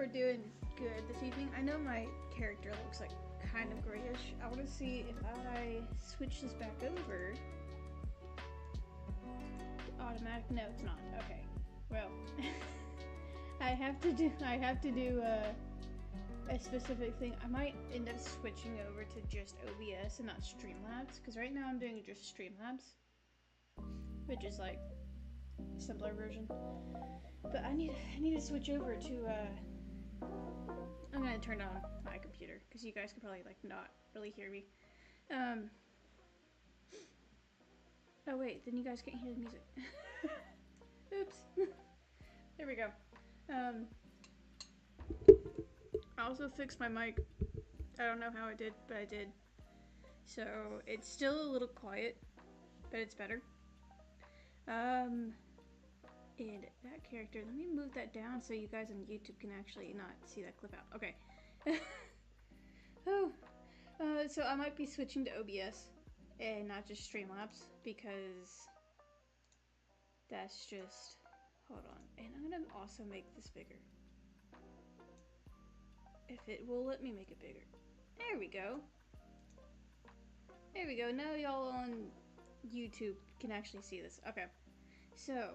we're doing good this evening. I know my character looks like kind of grayish. I want to see if I switch this back over. Automatic? No, it's not. Okay. Well, I have to do a specific thing. I might end up switching over to just OBS and not Streamlabs, because right now I'm doing just Streamlabs, which is like a simpler version. But I need to switch over to I'm gonna turn on my computer because you guys can probably like not really hear me. Oh wait, then you guys can't hear the music. Oops. There we go. I also fixed my mic. I don't know how I did, but I did. So it's still a little quiet, but it's better. And that character, let me move that down so you guys on YouTube can actually not see that clip out. Okay. So I might be switching to OBS and not just Streamlabs because that's just, hold on. And I'm gonna also make this bigger. If it will let me make it bigger. There we go. There we go. Now y'all on YouTube can actually see this. Okay. So,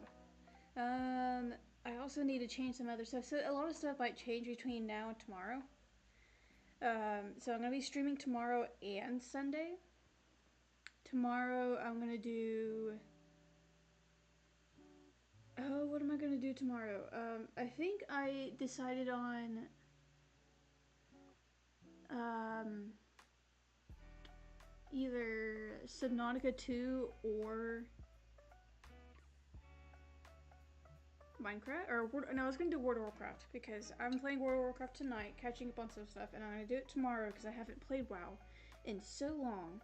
I also need to change some other stuff. So a lot of stuff might change between now and tomorrow. So I'm going to be streaming tomorrow and Sunday. Tomorrow I'm going to do... Oh, what am I going to do tomorrow? I think I decided on... either Subnautica 2 or Minecraft, or no, I was gonna do World of Warcraft because I'm playing World of Warcraft tonight, catching up on some stuff, and I'm gonna do it tomorrow because I haven't played WoW in so long.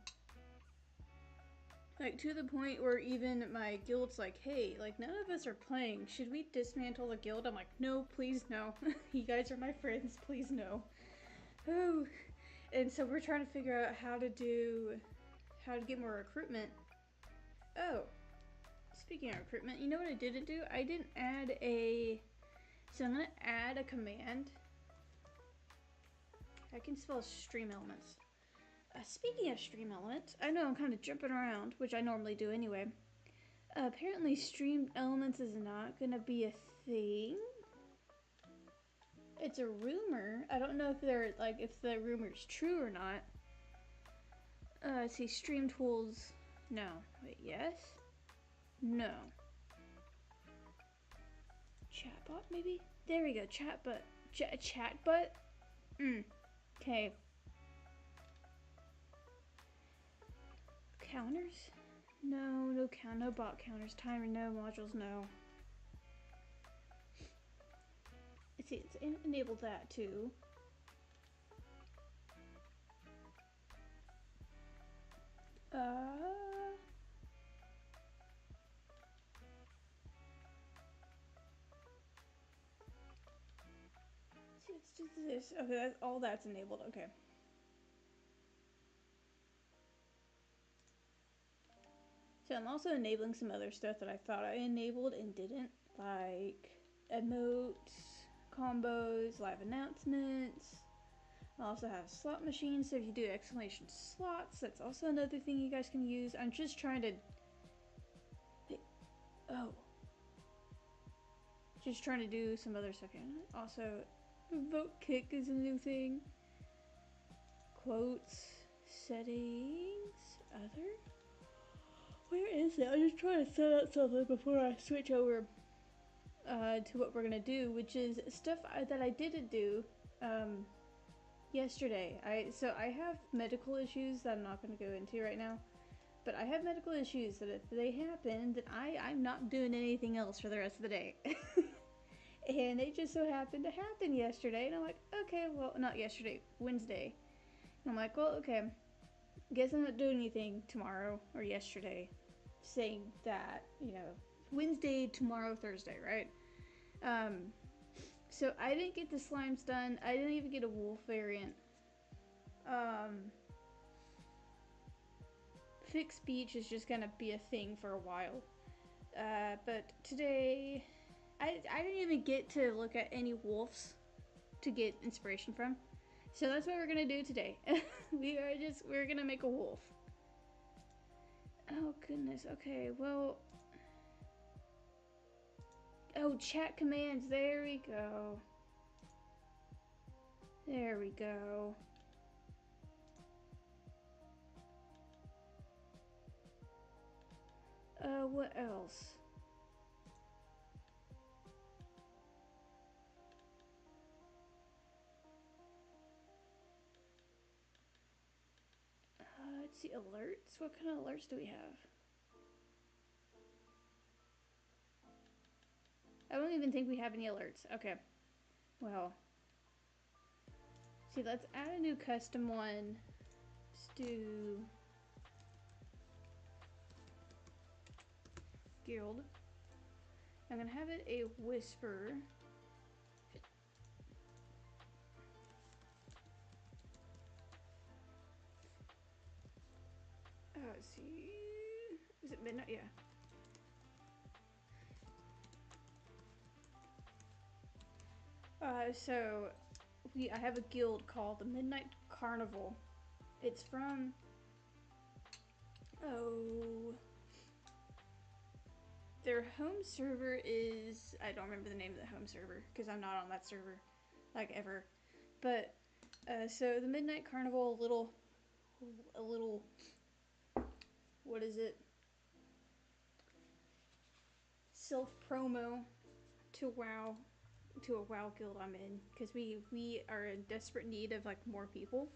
Like, to the point where even my guild's like, hey, like, none of us are playing. Should we dismantle the guild? I'm like, no, please no. You guys are my friends, please no. Oh. And so we're trying to figure out how to get more recruitment. Oh. Speaking of recruitment, you know what I didn't do? I didn't add so I'm going to add a command. I can spell stream elements. Speaking of stream elements, I know I'm kind of jumping around, which I normally do anyway. Apparently stream elements is not going to be a thing. It's a rumor. I don't know if if the rumor is true or not. Let's see, stream tools. No. Wait, yes? No. Chatbot, maybe? There we go, chatbot. Chatbot? Okay. Counters? No bot counters. Timer, no. Modules, no. Let's see, let's enable that too. Let's do this. Okay, all that's enabled. Okay. So I'm also enabling some other stuff that I thought I enabled and didn't, like emotes, combos, live announcements. I also have slot machines, so if you do exclamation slots, that's also another thing you guys can use. I'm just trying to... Oh. Just trying to do some other stuff here. Also, vote kick is a new thing. Quotes, settings, other? Where is it? I'm just trying to set up something before I switch over to what we're gonna do, which is stuff that I didn't do yesterday. So I have medical issues that I'm not gonna go into right now, but I have medical issues that if they happen, then I'm not doing anything else for the rest of the day. And it just so happened to happen yesterday, and I'm like, okay, well, not yesterday, Wednesday. And I'm like, well, okay, guess I'm not doing anything tomorrow or yesterday, saying that, you know, Wednesday, tomorrow, Thursday, right? So I didn't get the slimes done. I didn't even get a wolf variant. Fixed speech is just gonna be a thing for a while. But today, I didn't even get to look at any wolves to get inspiration from. So that's what we're gonna do today. We're gonna make a wolf. Oh goodness, okay, well. Oh, chat commands, there we go. There we go. What else? Let's see, alerts? What kind of alerts do we have? I don't even think we have any alerts. Okay. Well. See, let's add a new custom one. Let's do guild. I'm gonna have it a whisper. Let's see. Is it midnight? Yeah. So I have a guild called the Midnight Carnival. It's from their home server is, I don't remember the name of the home server because I'm not on that server like ever. But so the Midnight Carnival, a little what is it? Self promo to WoW, to a WoW guild I'm in, because we are in desperate need of like more people.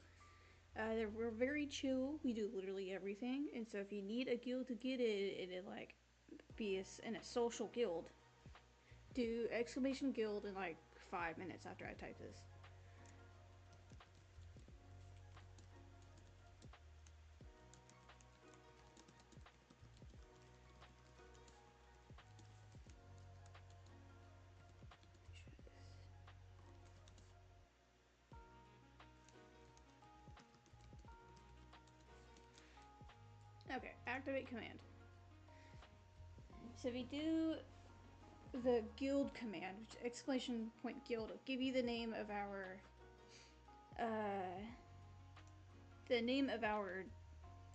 We're very chill. We do literally everything, and so if you need a guild to get it, it'd like be in a social guild. Do exclamation guild in like 5 minutes after I type this. Okay, activate command. So if you do the guild command, which exclamation point guild, will give you the name of our,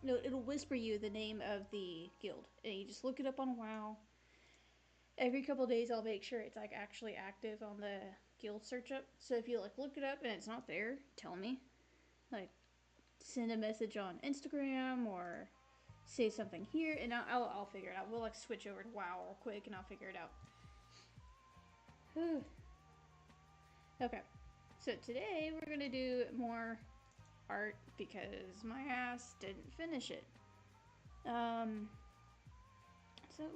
no, it'll whisper you the name of the guild, and you just look it up on WoW. Every couple days I'll make sure it's like actually active on the guild search up. So if you like look it up and it's not there, tell me. Like send a message on Instagram or say something here, and I'll figure it out. We'll like switch over to WoW real quick, and I'll figure it out. Whew. Okay, so today we're gonna do more art because my ass didn't finish it. So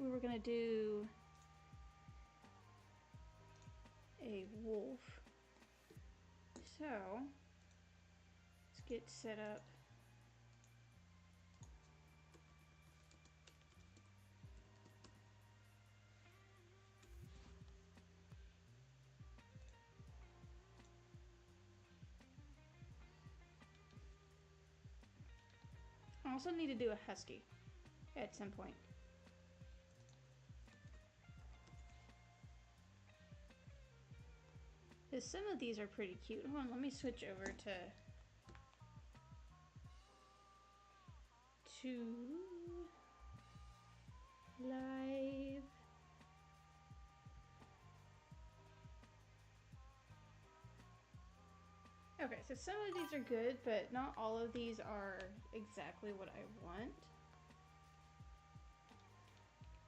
we were gonna do a wolf. So let's get set up. I also need to do a husky at some point. Because some of these are pretty cute. Hold on, let me switch over to live. Okay, so some of these are good, but not all of these are exactly what I want.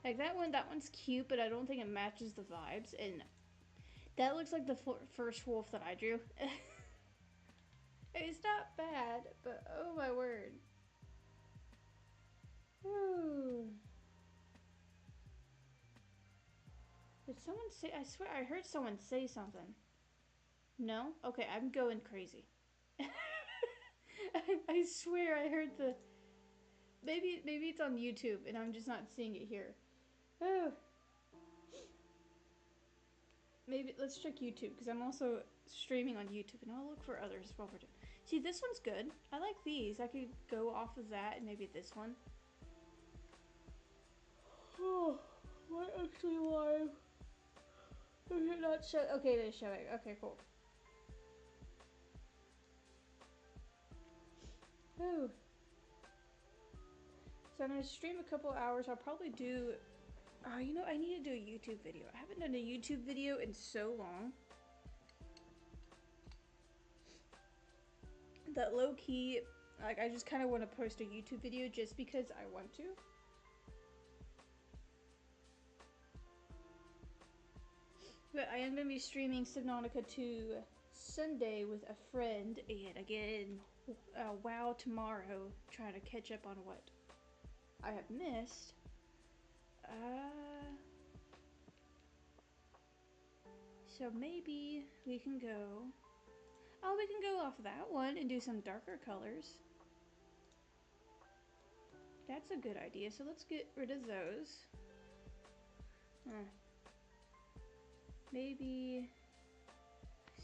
Like that one's cute, but I don't think it matches the vibes. And that looks like the first wolf that I drew. It's not bad, but oh my word. Ooh. Did someone say, I swear I heard someone say something. No? Okay, I'm going crazy. I swear I heard the... Maybe it's on YouTube and I'm just not seeing it here. Oh. Maybe, let's check YouTube because I'm also streaming on YouTube and I'll look for others while we're doing. See, this one's good. I like these. I could go off of that and maybe this one. Oh, what actually live? Okay, not show. Okay, they're showing. Okay, cool. Oh. So I'm gonna stream a couple hours. I'll probably do. Oh, you know, I need to do a YouTube video. I haven't done a YouTube video in so long. That low key, like, I just kind of want to post a YouTube video just because I want to. But I am going to be streaming Subnautica 2 Sunday with a friend, and again, WoW tomorrow, trying to catch up on what I have missed. So maybe we can go... Oh, we can go off that one and do some darker colors. That's a good idea, so let's get rid of those. Maybe...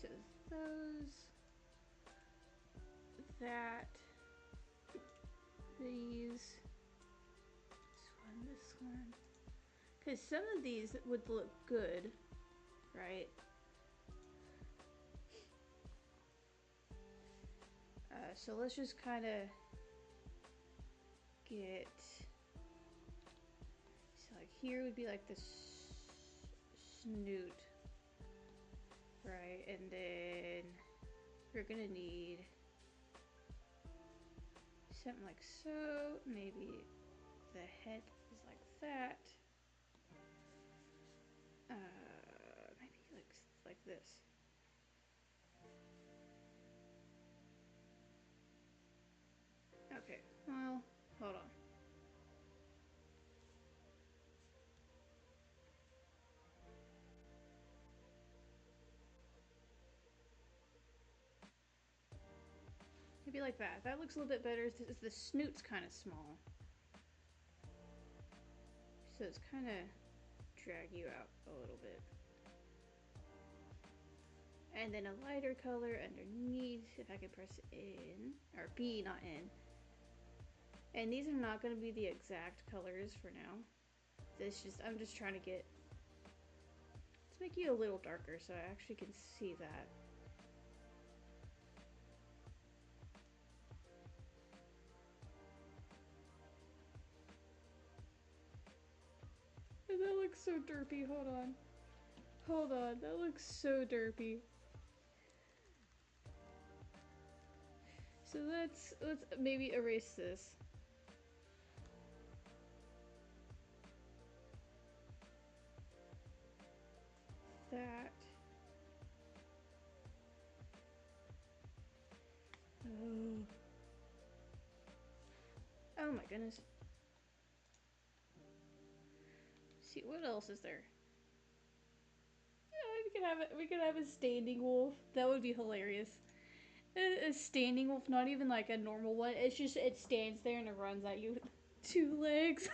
So those... That... These... This one... Because some of these would look good, right? So let's just kind of get... So like here would be like the snoot, right? And then we're gonna need something like so. Maybe the head is like that. Maybe like this. Okay, well, hold on. Maybe like that. That looks a little bit better. The snoot's kind of small. So it's kind of drag you out a little bit. And then a lighter color underneath, if I can press in, or B, not in. And these are not going to be the exact colors for now. I'm just trying to get, let's make you a little darker so I actually can see that. And that looks so derpy, hold on. Hold on, that looks so derpy. So let's maybe erase this. That. Oh. Oh my goodness. See, what else is there? Yeah, we could have a standing wolf. That would be hilarious. A standing wolf, not even like a normal one. It's just, it stands there and it runs at you with 2 legs.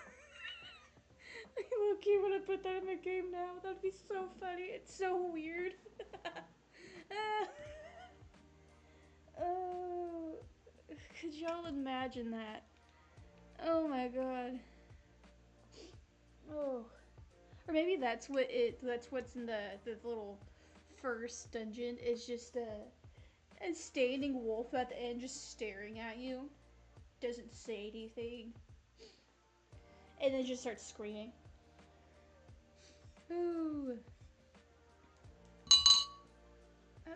I low-key want to put that in my game now. That'd be so funny. It's so weird. Oh, could y'all imagine that? Oh my god. Oh. Or maybe that's what's in the little first dungeon, is just a standing wolf at the end just staring at you. Doesn't say anything. And then just starts screaming. Ooh.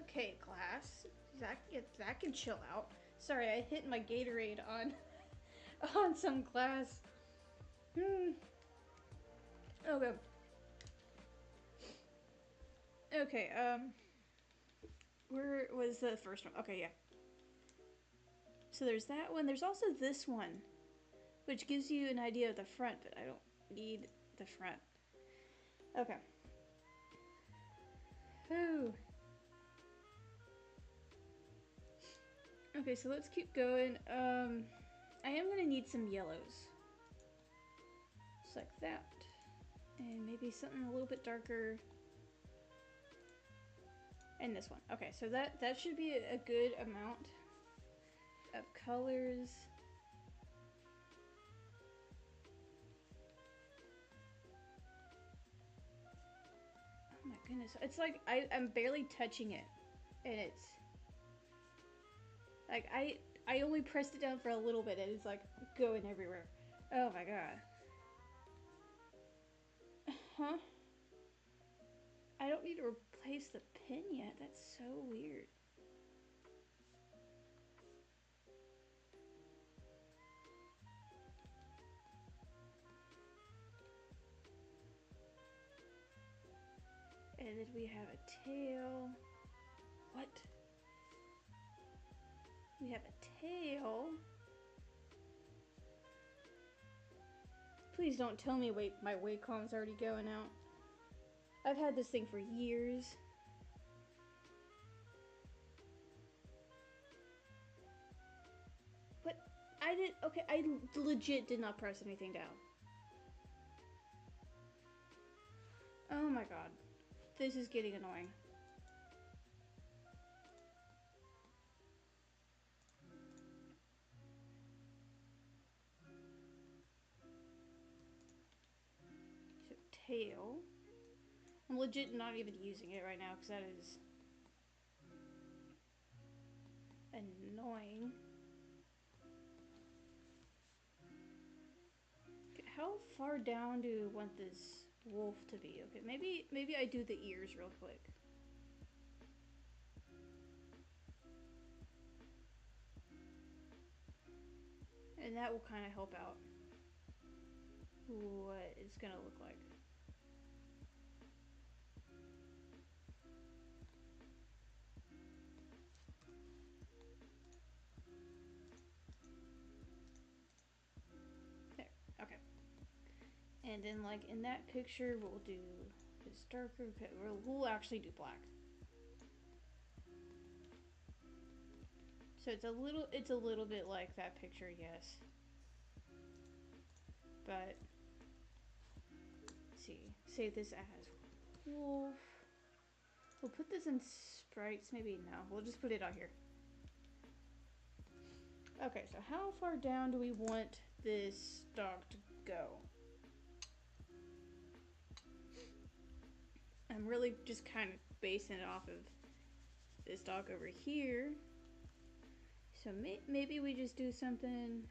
Okay, class. That can chill out. Sorry, I hit my Gatorade on some glass. Okay. Okay, where was the first one? Okay, yeah. So there's that one. There's also this one, which gives you an idea of the front, but I don't need the front. Okay. Ooh. Okay, so let's keep going. I am gonna need some yellows. Just like that. And maybe something a little bit darker. And this one. Okay, so that should be a good amount of colors. Oh my goodness. It's like I'm barely touching it. And it's like I only pressed it down for a little bit and it's like going everywhere. Oh my god. Huh? I don't need to replace the pin yet. That's so weird. And then we have a tail. What? We have a tail. Please don't tell me my Wacom's already going out. I've had this thing for years. But I legit did not press anything down. Oh my god. This is getting annoying. So tail. I'm legit not even using it right now because that is annoying. How far down do you want this wolf to be? Okay, maybe I do the ears real quick. And that will kind of help out what it's gonna look like. There, okay. And then like in that picture, we'll do this darker, we'll actually do black. So it's a little bit like that picture, yes. But, let's see, save this as wolf. We'll put this in sprites, maybe no, we'll just put it out here. Okay, so how far down do we want this dog to go? I'm really just kind of basing it off of this dog over here. So maybe we just do something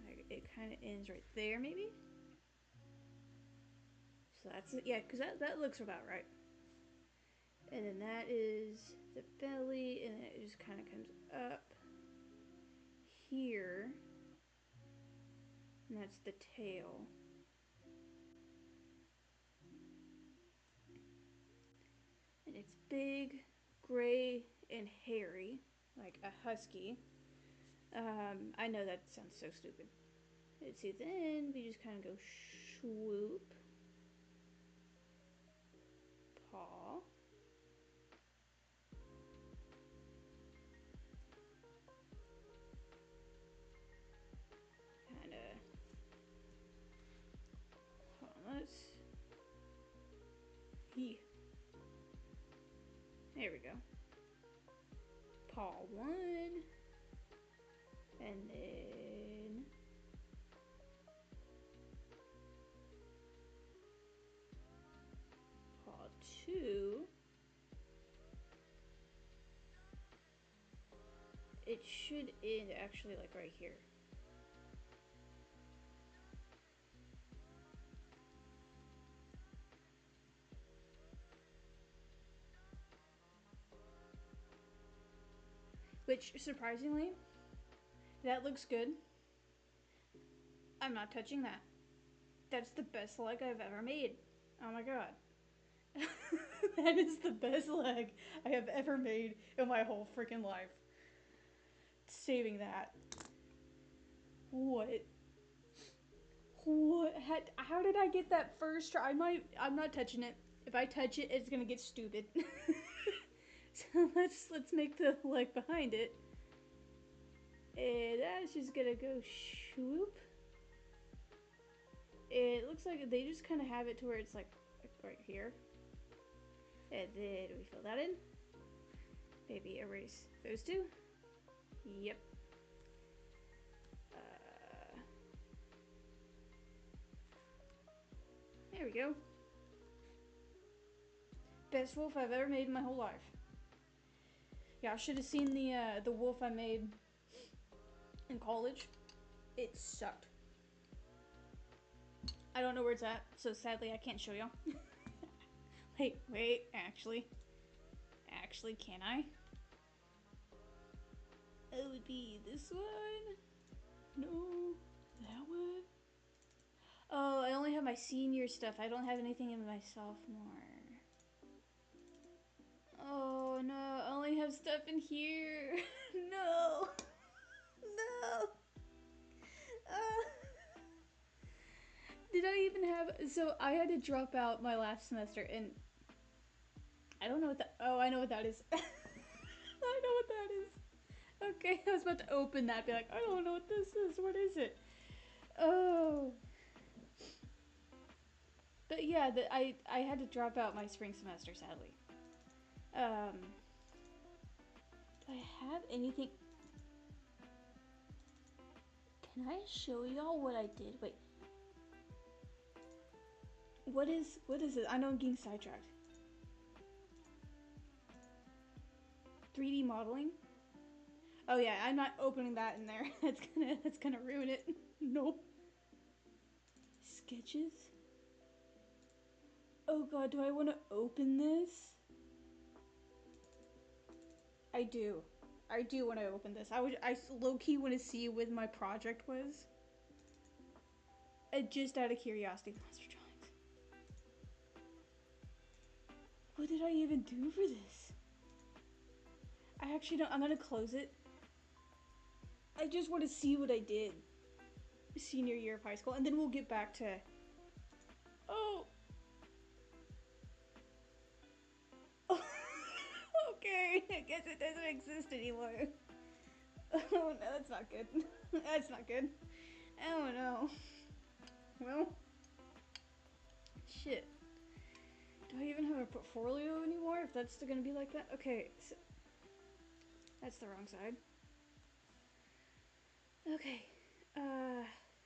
like it kind of ends right there, maybe? So that's it, yeah, because that looks about right. And then that is the belly, and then it just kind of comes up here. And that's the tail. And it's big, gray, and hairy, like a husky. I know that sounds so stupid. Let's see, then we just kind of go swoop. Paw. Kind of. Hold on, let's. There we go. Paw 1. And then. Paw 2. It should end actually like right here. Which, surprisingly, that looks good. I'm not touching that. That's the best leg I've ever made. Oh my god. That is the best leg I have ever made in my whole freaking life. Saving that. What? What? How did I get that first try? I'm not touching it. If I touch it, it's gonna get stupid. So let's make the leg behind it. And that's just gonna go swoop. It looks like they just kind of have it to where it's like right here. And then we fill that in. Maybe erase those two. Yep. There we go. Best wolf I've ever made in my whole life. Yeah, I should have seen the wolf I made in college. It sucked. I don't know where it's at, so sadly I can't show y'all. Wait, actually, can I? It would be this one. No, that one. Oh, I only have my senior stuff. I don't have anything in my sophomore. Oh no, I only have stuff in here. No. No. Did I even have... So I had to drop out my last semester and... I don't know what that... Oh, I know what that is. I know what that is. Okay, I was about to open that, be like, I don't know what this is. What is it? Oh. But yeah, I had to drop out my spring semester, sadly. Do I have anything... Can I show y'all what I did? Wait. What is it? I know I'm getting sidetracked. 3D modeling? Oh yeah, I'm not opening that in there. That's gonna ruin it. Nope. Sketches? Oh god, do I want to open this? I do. I do want to open this. I low-key want to see what my project was. Just out of curiosity. Monster drawings. What did I even do for this? I actually don't. I'm gonna close it. I just want to see what I did. Senior year of high school, and then we'll get back to... Oh! Okay, I guess it doesn't exist anymore. Oh no, that's not good. That's not good. Oh no. Well, shit. Do I even have a portfolio anymore if that's still gonna be like that? Okay, so that's the wrong side. Okay,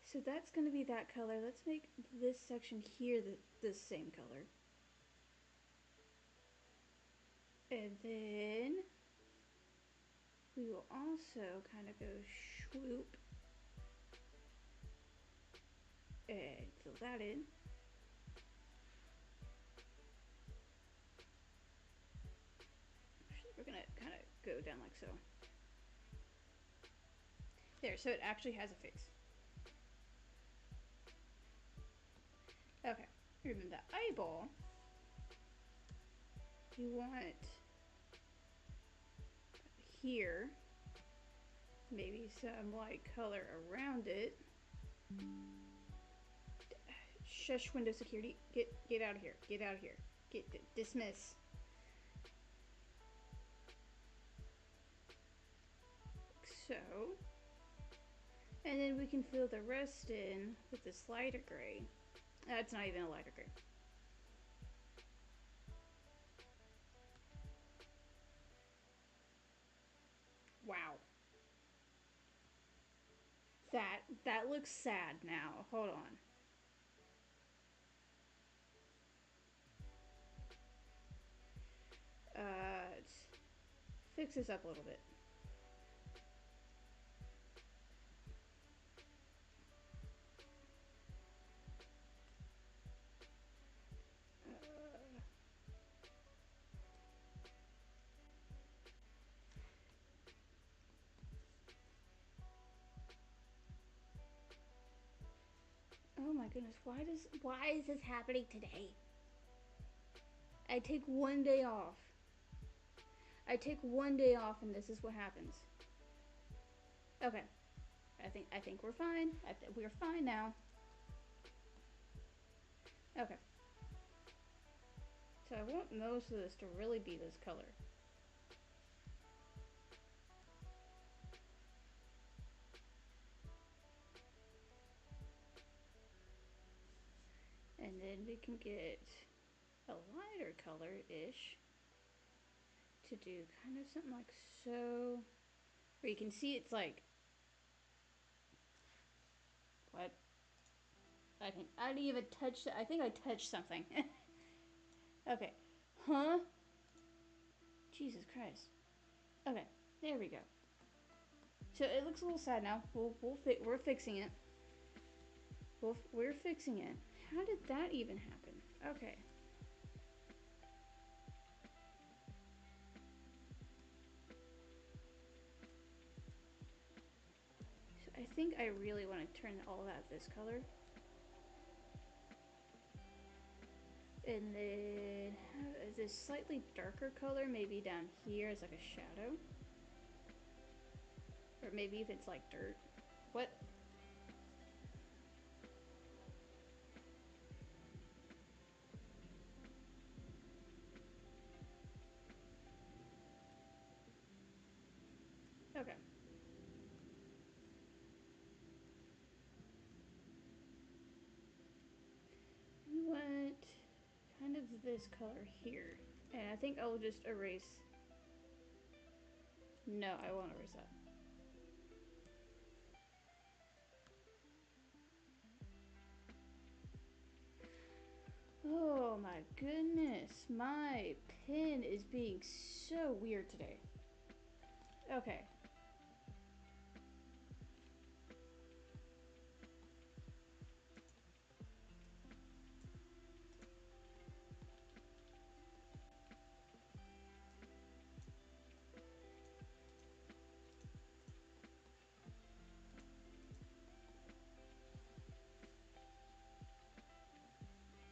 so that's gonna be that color. Let's make this section here the same color. And then we will also kind of go swoop and fill that in. We're gonna kind of go down like so. There, so it actually has a face. Okay, remove that eyeball. You want here, maybe some like color around it. Shush, window security. Get out of here. Get out of here. Dismiss. So, and then we can fill the rest in with this lighter gray. That's not even a lighter gray. Wow. That looks sad now. Hold on. Let's fix this up a little bit. Oh my goodness, why is this happening today? I take one day off. I take one day off and this is what happens. Okay. I think we're fine. We're fine now. Okay. So I want most of this to really be this color. And then we can get a lighter color-ish to do kind of something like so, where you can see it's like, what? I didn't even touch that. I think I touched something. Okay. Huh? Jesus Christ. Okay, there we go. So it looks a little sad now. We're fixing it. We're fixing it. How did that even happen? Okay. So I think I really want to turn all that this color. And then have this slightly darker color, maybe down here as like a shadow. Or maybe if it's like dirt. What? Okay. We want kind of this color here. And I think I'll just erase. No, I won't erase that. Oh my goodness, my pen is being so weird today. Okay.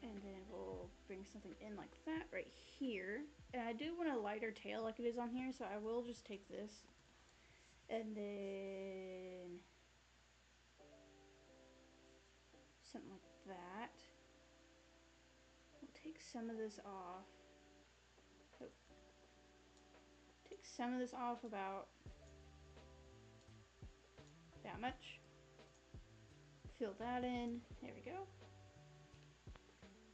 And then we'll bring something in like that right here. And I do want a lighter tail like it is on here, so I will just take this. And then something like that. We'll take some of this off. Oh. Take some of this off about that much. Fill that in. There we go.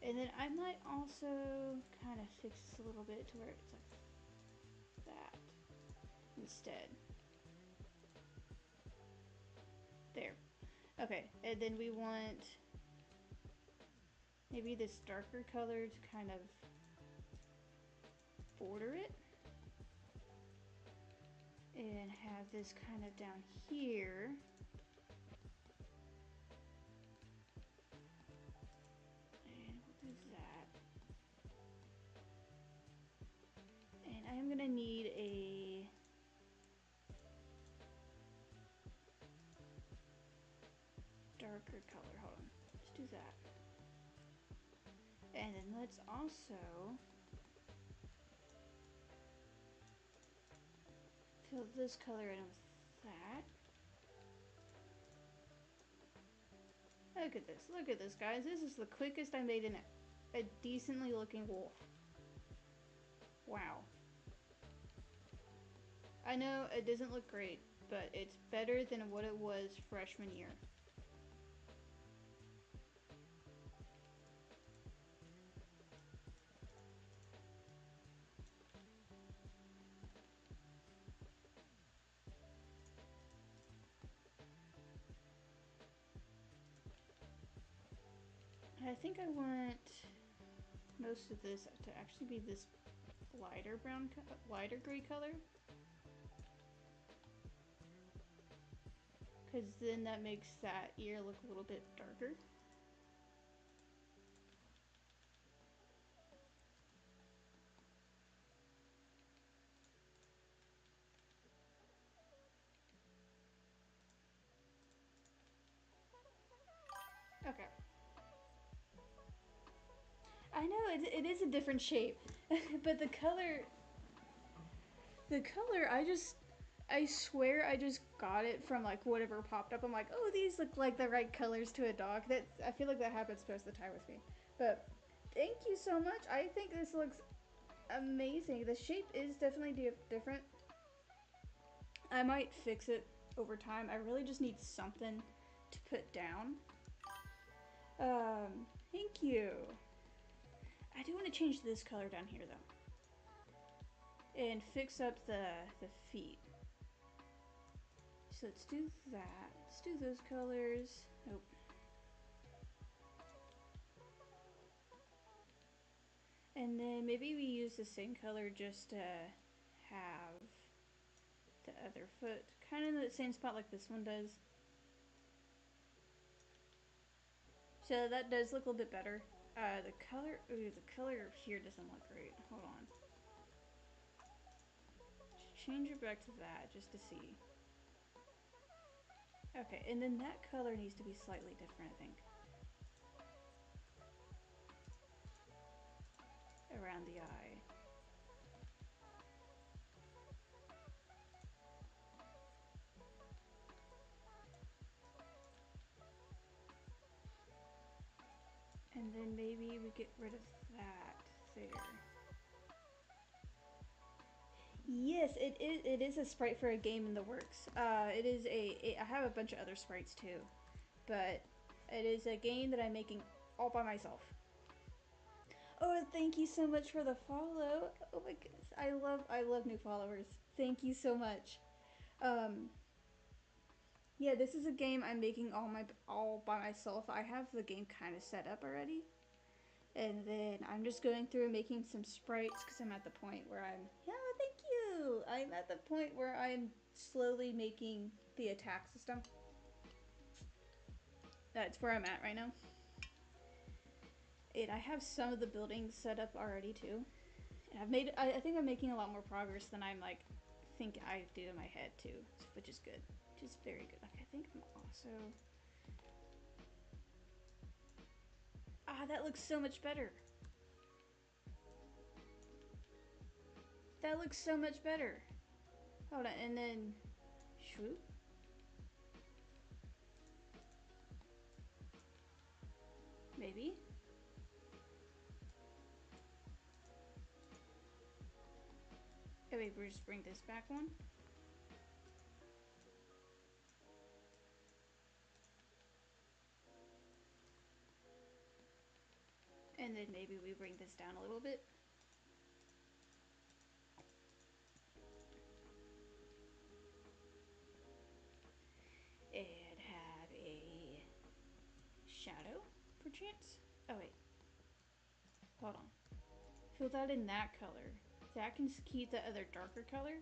And then I might also kind of fix this a little bit to where it's like that instead. There. Okay, and then we want maybe this darker color to kind of border it. And have this kind of down here. And we'll do that. And I'm gonna need a darker color. Hold on. Let's do that. And then let's also fill this color in with that. Look at this. Look at this, guys. This is the quickest I made a decently looking wolf. Wow. I know it doesn't look great, but it's better than what it was freshman year. I think I want most of this to actually be this lighter gray color. Because then that makes that ear look a little bit darker. Okay. I know it is a different shape, but the color, I swear I just got it from like whatever popped up. I'm like, oh, these look like the right colors to a dog. I feel like that happens most of the time with me. But thank you so much. I think this looks amazing. The shape is definitely different. I might fix it over time. I really just need something to put down. Thank you. I do want to change this color down here though. And fix up the feet. So let's do that. Let's do those colors. Nope. And then maybe we use the same color just to have other foot, kind of in the same spot like this one does. So that does look a little bit better. The color here doesn't look great. Hold on. Change it back to that just to see. Okay, and then that color needs to be slightly different, I think. Around the eye. And then maybe we get rid of that there. Yes, it is a sprite for a game in the works. I have a bunch of other sprites too, but it is a game that I'm making all by myself. Oh, thank you so much for the follow. Oh my goodness, I love new followers. Thank you so much. Um, yeah, this is a game I'm making all by myself. I have the game kind of set up already, and then I'm just going through and making some sprites because I'm at the point where thank you. I'm at the point where I'm slowly making the attack system. That's where I'm at right now. And I have some of the buildings set up already too. And I think I'm making a lot more progress than think I do in my head too, which is good. Which is very good. Okay, I think I'm also... that looks so much better. That looks so much better. Hold on, and then... Swoop. Maybe. Oh wait, we'll just bring this back one. And then maybe we bring this down a little bit. And have a shadow, perchance. Oh wait. Hold on. Fill that in that color. That can keep the other darker color.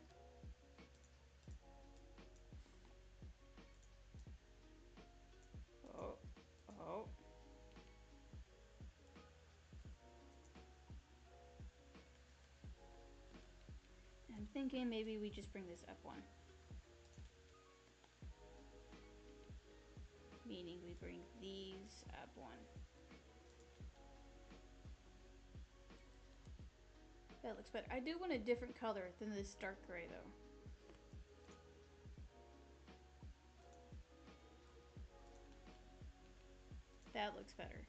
Oh. I'm thinking maybe we just bring this up one. Meaning we bring these up one. That looks better. I do want a different color than this dark gray though. That looks better.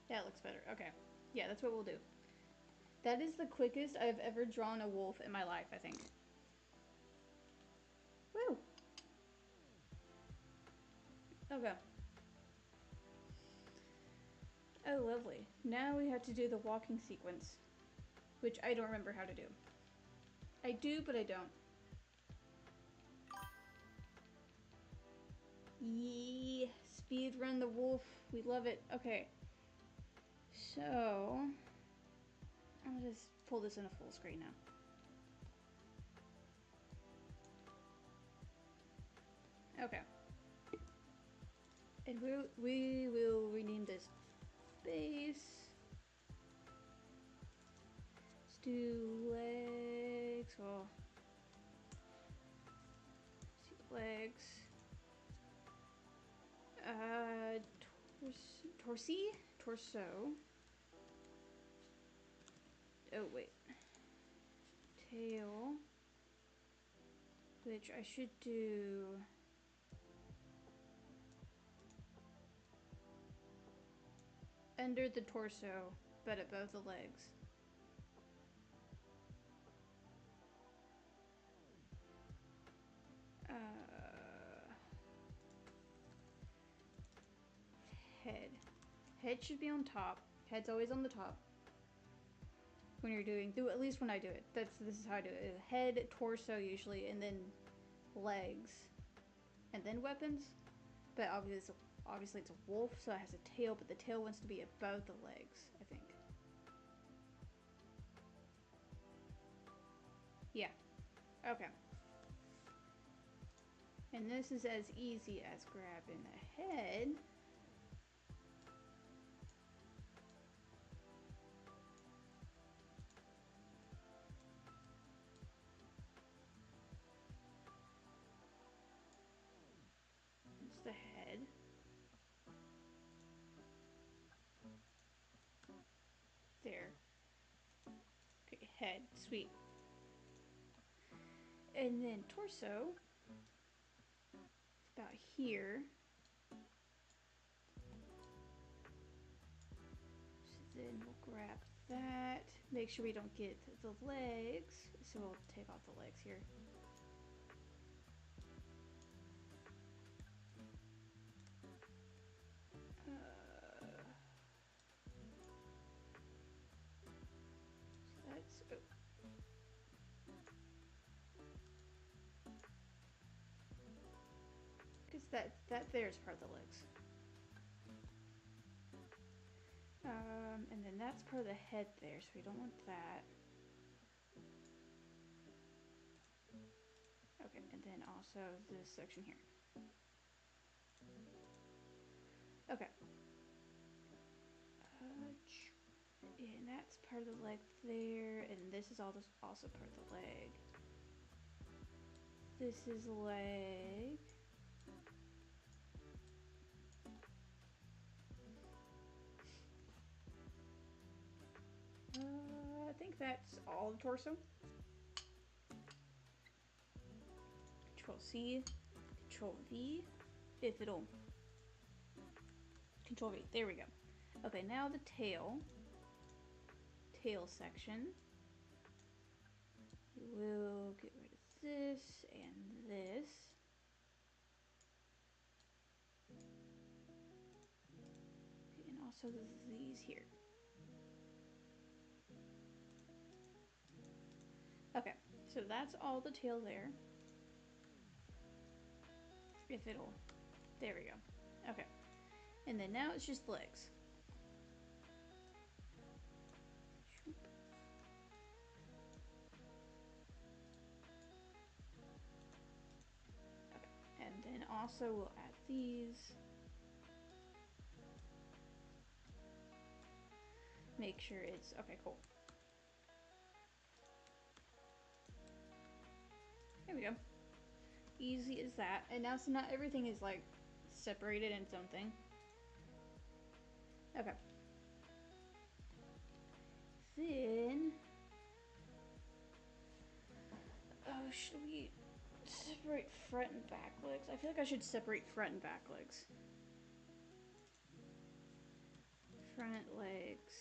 That looks better. Okay. Yeah, that's what we'll do. That is the quickest I've ever drawn a wolf in my life, I think. Woo! Okay. Oh, lovely. Now we have to do the walking sequence, which I don't remember how to do. I do, but I don't. Yee, speed run the wolf. We love it. Okay. So, I'm gonna just pull this in a full screen now. Okay. And we will rename this base. Let's do legs. Well, let's see, legs. Torso. Oh wait. Tail. Which I should do. Under the torso, but at both the legs. Head. Head should be on top. Head's always on the top. When you're at least when I do it. This is how I do it. Head, torso usually, and then legs. And then weapons. But obviously it's a wolf, so it has a tail, but the tail wants to be above the legs, I think. Okay. And this is as easy as grabbing the head. It's the head. There. Okay, head. Sweet. And then torso. About here. So then we'll grab that. Make sure we don't get the legs. So we'll take off the legs here. So that's... Oh. Because that there's part of the legs. And then that's part of the head there, so we don't want that. Okay, and then also this section here. Okay. And that's part of the leg there, and this is also part of the leg. This is leg. I think that's all the torso. Control C, Control V, if it'll. Control V, there we go. Okay, now the tail section. We'll get rid of this and this. And also these here. Okay, so that's all the tail there. If it'll, there we go. Okay, and then now it's just legs. Okay, and then also we'll add these. Make sure it's, okay, cool. There we go. Easy as that. And now, so not everything is like separated in its own thing. Okay. Then, oh, should we separate front and back legs? I feel like I should separate front and back legs. Front legs.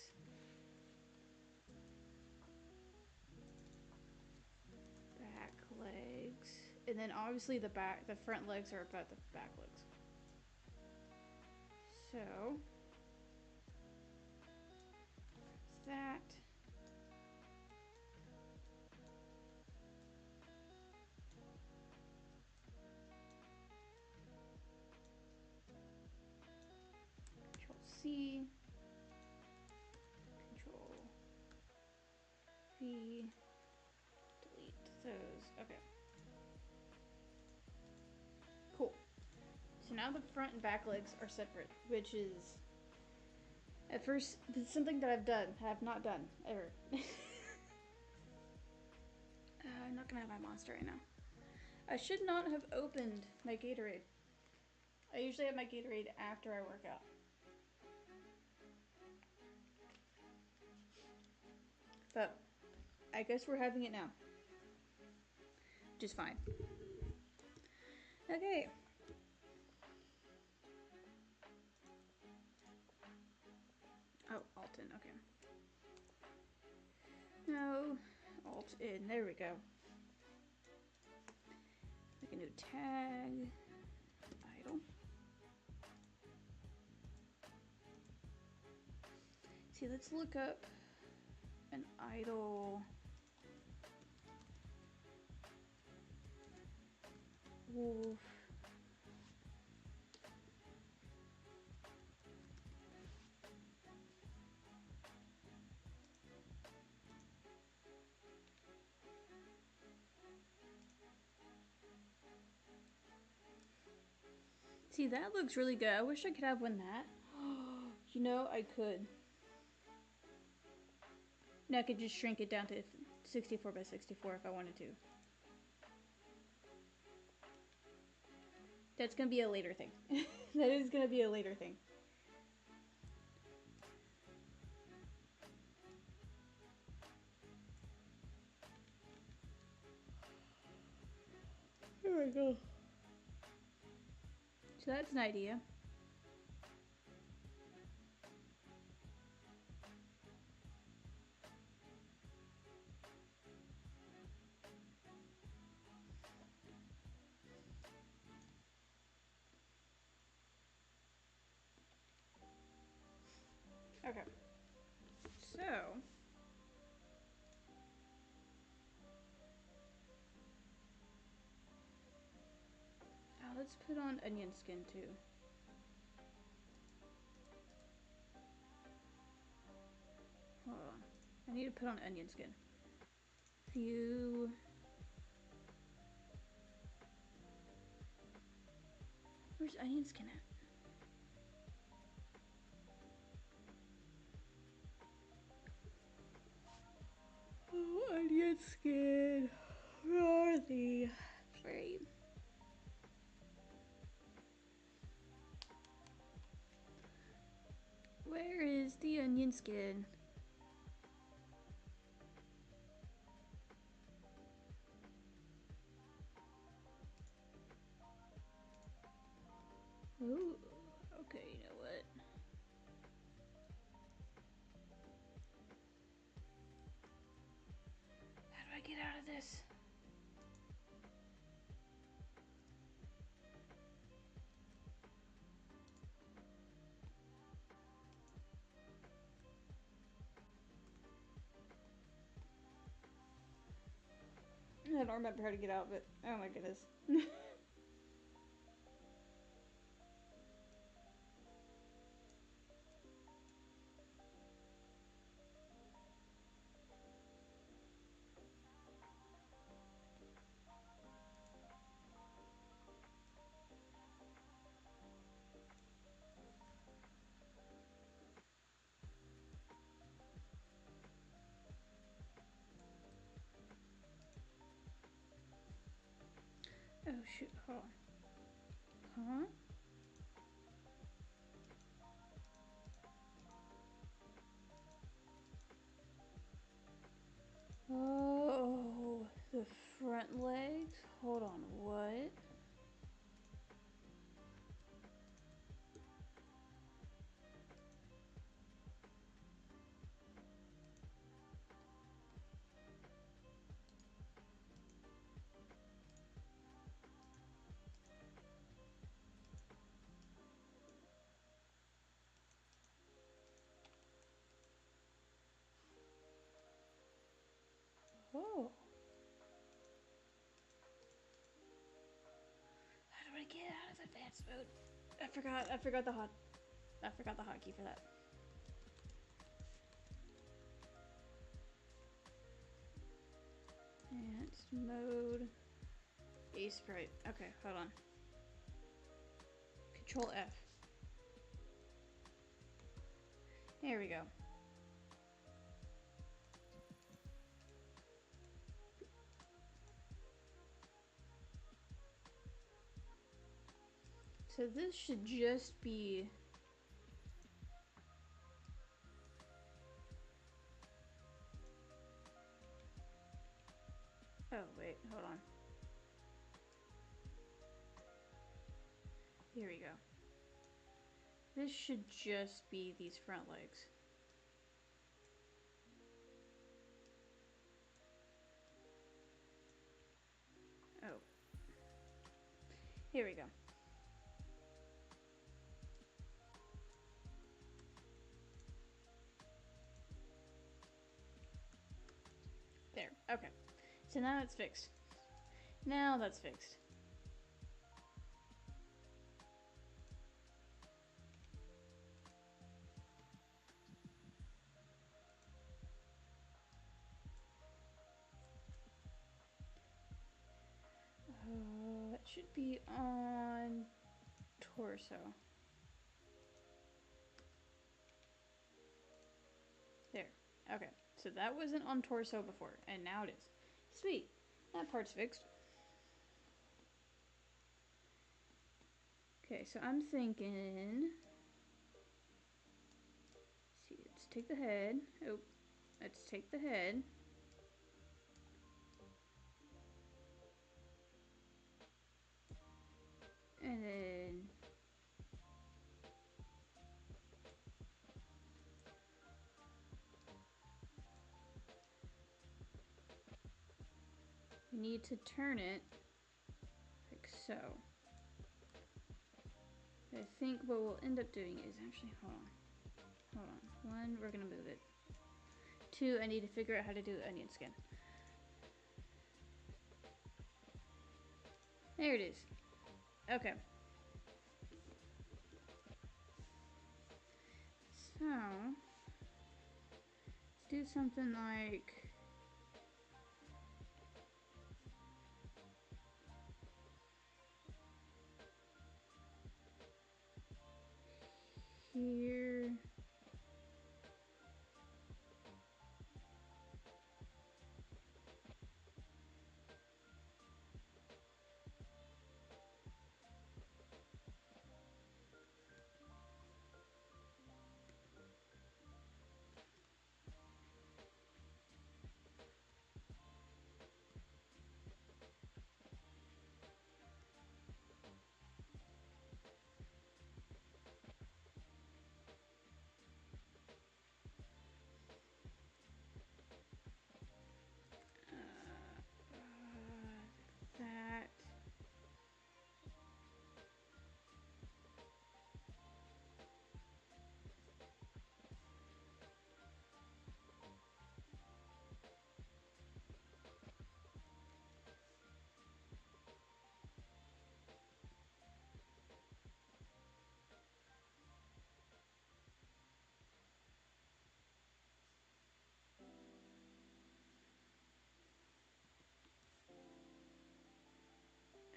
Back legs. And then obviously the front legs are about the back legs. So, that. Control C. Control V. Delete those. Okay. Cool. So now the front and back legs are separate, which is, at first, it's something that I have not done, ever. I'm not gonna have my monster right now. I should not have opened my Gatorade. I usually have my Gatorade after I work out. But I guess we're having it now. Which is fine. Okay. Oh, Alt-in, okay. No, Alt-in, there we go. Make a new tag. Idle. See, let's look up an idle. Wolf. See, that looks really good. I wish I could have one that. You know, I could. Now I could just shrink it down to 64 by 64 if I wanted to. That's gonna be a later thing. That is gonna be a later thing. There we go. So that's an idea. Okay. So now let's put on onion skin too. Hold on. I need to put on onion skin. View. Where's onion skin at? Oh, onion skin. Where are the frame? Where is the onion skin? Ooh, okay, you know what? How do I get out of this? I don't remember how to get out of it. Oh my goodness. Oh shoot, hold on. Huh? Oh, the front legs? Hold on, what? Oh. How do I get out of advanced mode? I forgot the hotkey for that. Advanced mode. A sprite. Okay, hold on. Control F. There we go. So this should just be... Oh, wait, hold on. Here we go. This should just be these front legs. Oh. Here we go. There, okay. So now it's fixed. Now that's fixed. It should be on torso. There. Okay. So that wasn't on torso before, and now it is. Sweet. That part's fixed. Okay, so I'm thinking. Let's see, let's take the head. Oh, let's take the head. And then we need to turn it like so. I think what we'll end up doing is actually, hold on. One, we're gonna move it. Two, I need to figure out how to do onion skin. There it is. Okay. So, let's do something like here. That.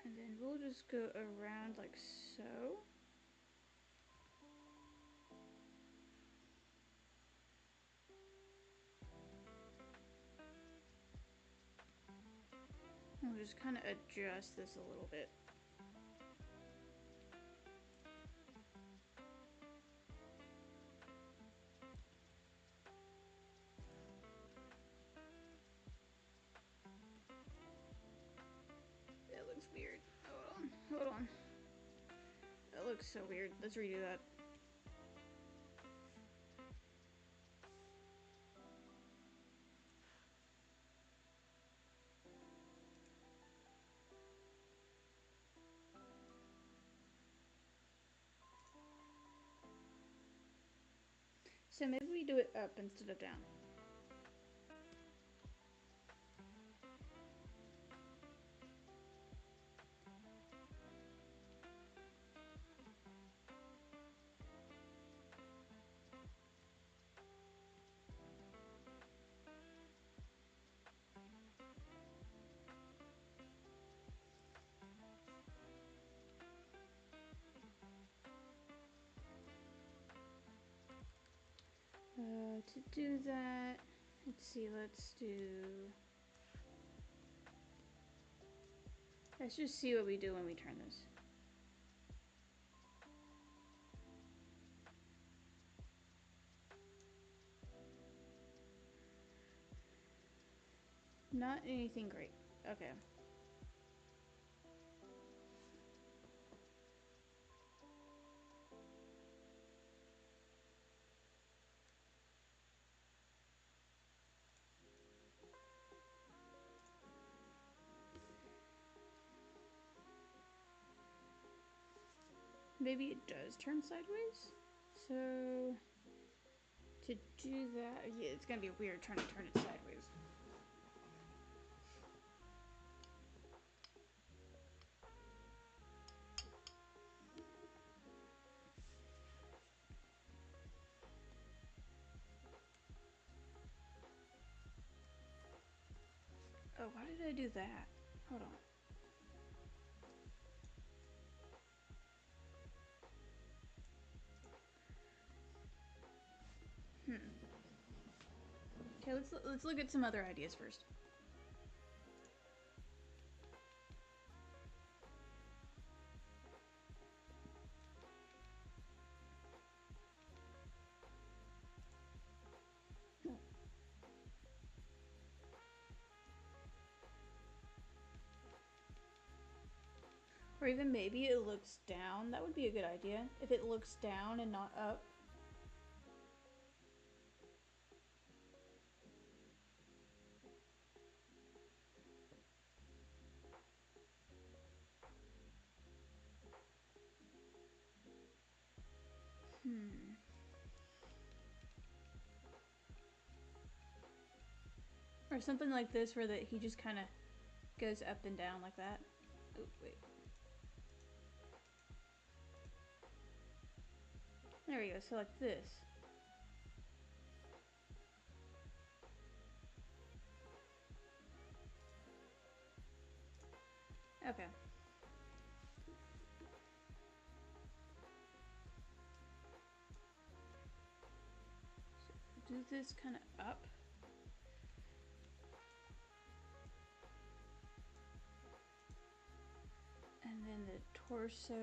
And then we'll just go around like so. We'll just kind of adjust this a little bit. That looks weird. Hold on. That looks so weird. Let's redo that. So maybe we do it up instead of down. To do that, let's just see what we do when we turn this. Not anything great. Okay. Maybe it does turn sideways. So to do that, yeah, it's gonna be weird trying to turn it sideways. Oh, why did I do that? Hold on. let's look at some other ideas first. Or even maybe it looks down. That would be a good idea. If it looks down and not up. Or something like this where that he just kind of goes up and down like that. Oh, wait. There we go, so like this. Okay. So do this kind of up. And then the torso.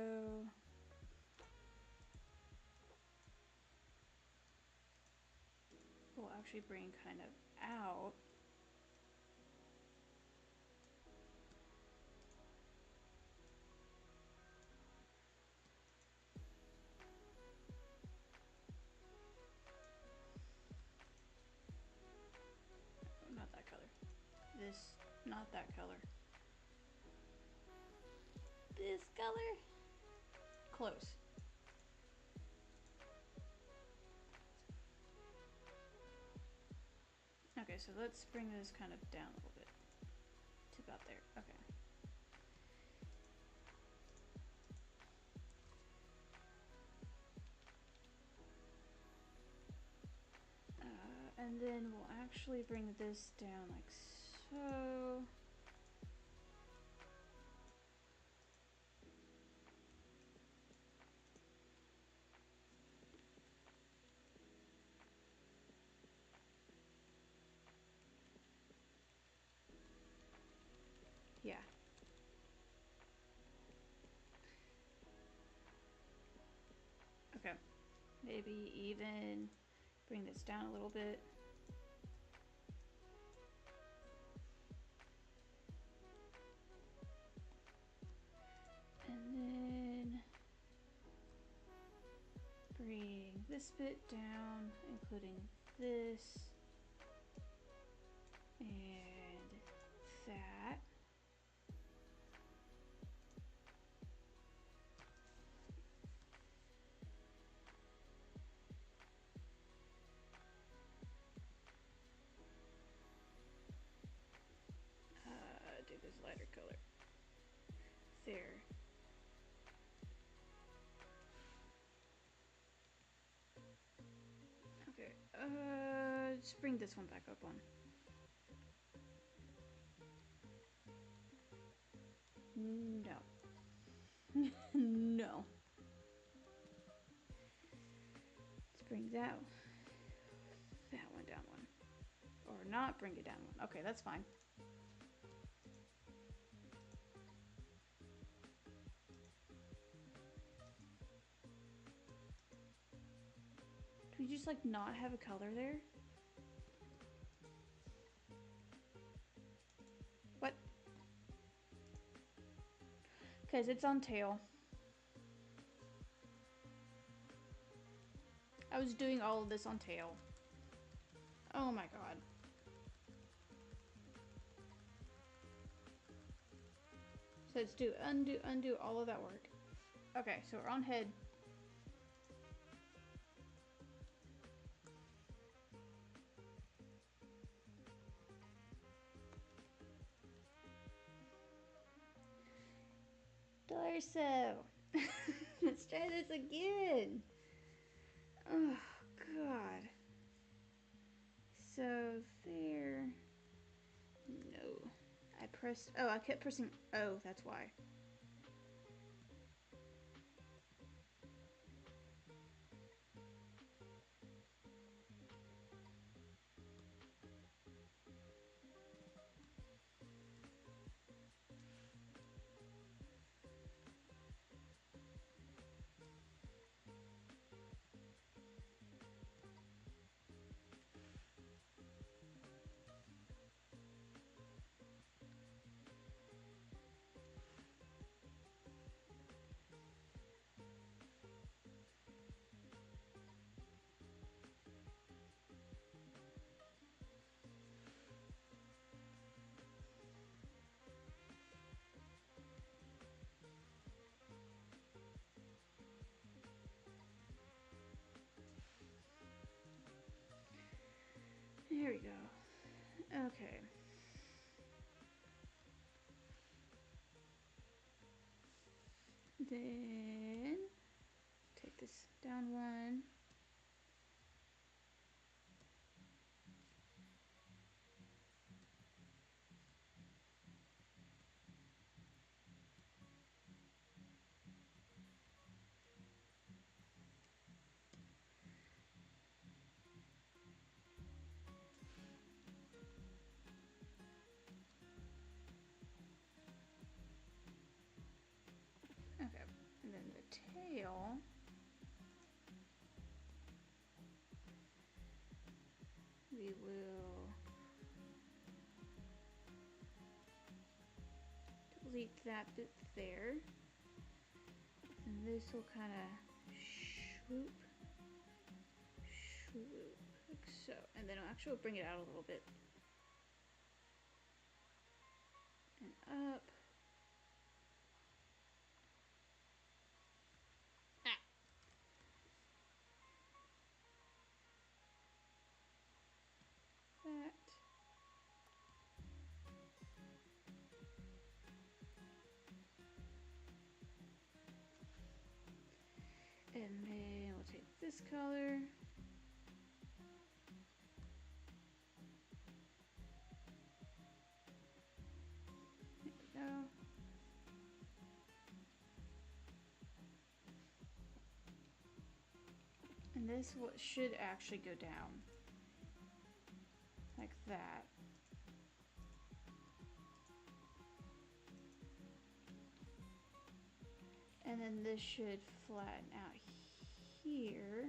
Will actually bring kind of out. Oh, not that color. This, not that color. This color? Close. Okay, so let's bring this kind of down a little bit to about there. Okay. And then we'll actually bring this down like so. Yeah. Okay. Maybe even bring this down a little bit. And then bring this bit down, including this and that. Do this lighter color. There. Okay, just bring this one back up on. No. No. Let's bring that one down one. Or not bring it down one. Okay, that's fine. Do we just like not have a color there? What? Because it's on tail. I was doing all of this on tail. Oh my god. So let's do undo all of that work. Okay, so we're on head. Torso. Let's try this again. Oh god. So there. No. I pressed. Oh, I kept pressing O. That's why. we go. Okay. Then take this down one. Okay, and then the tail. We will delete that bit there. And this will kind of swoop, swoop, like so. And then I'll actually bring it out a little bit. And up. Ah. That. And then we'll take this color. There we go. And this should actually go down. Like that. And then this should flatten out here.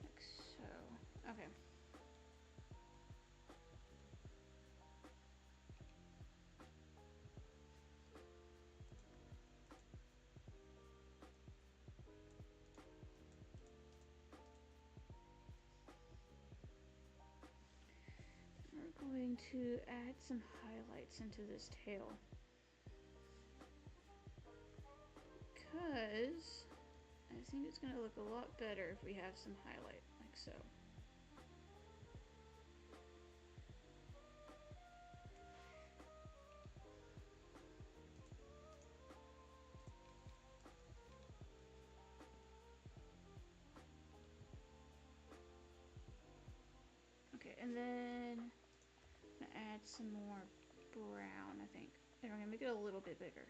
Like so. Okay. We're going to add some highlights into this tail. Because I think it's going to look a lot better if we have some highlight, like so. Okay, and then I'm going to add some more brown, I think. And we're going to make it a little bit bigger.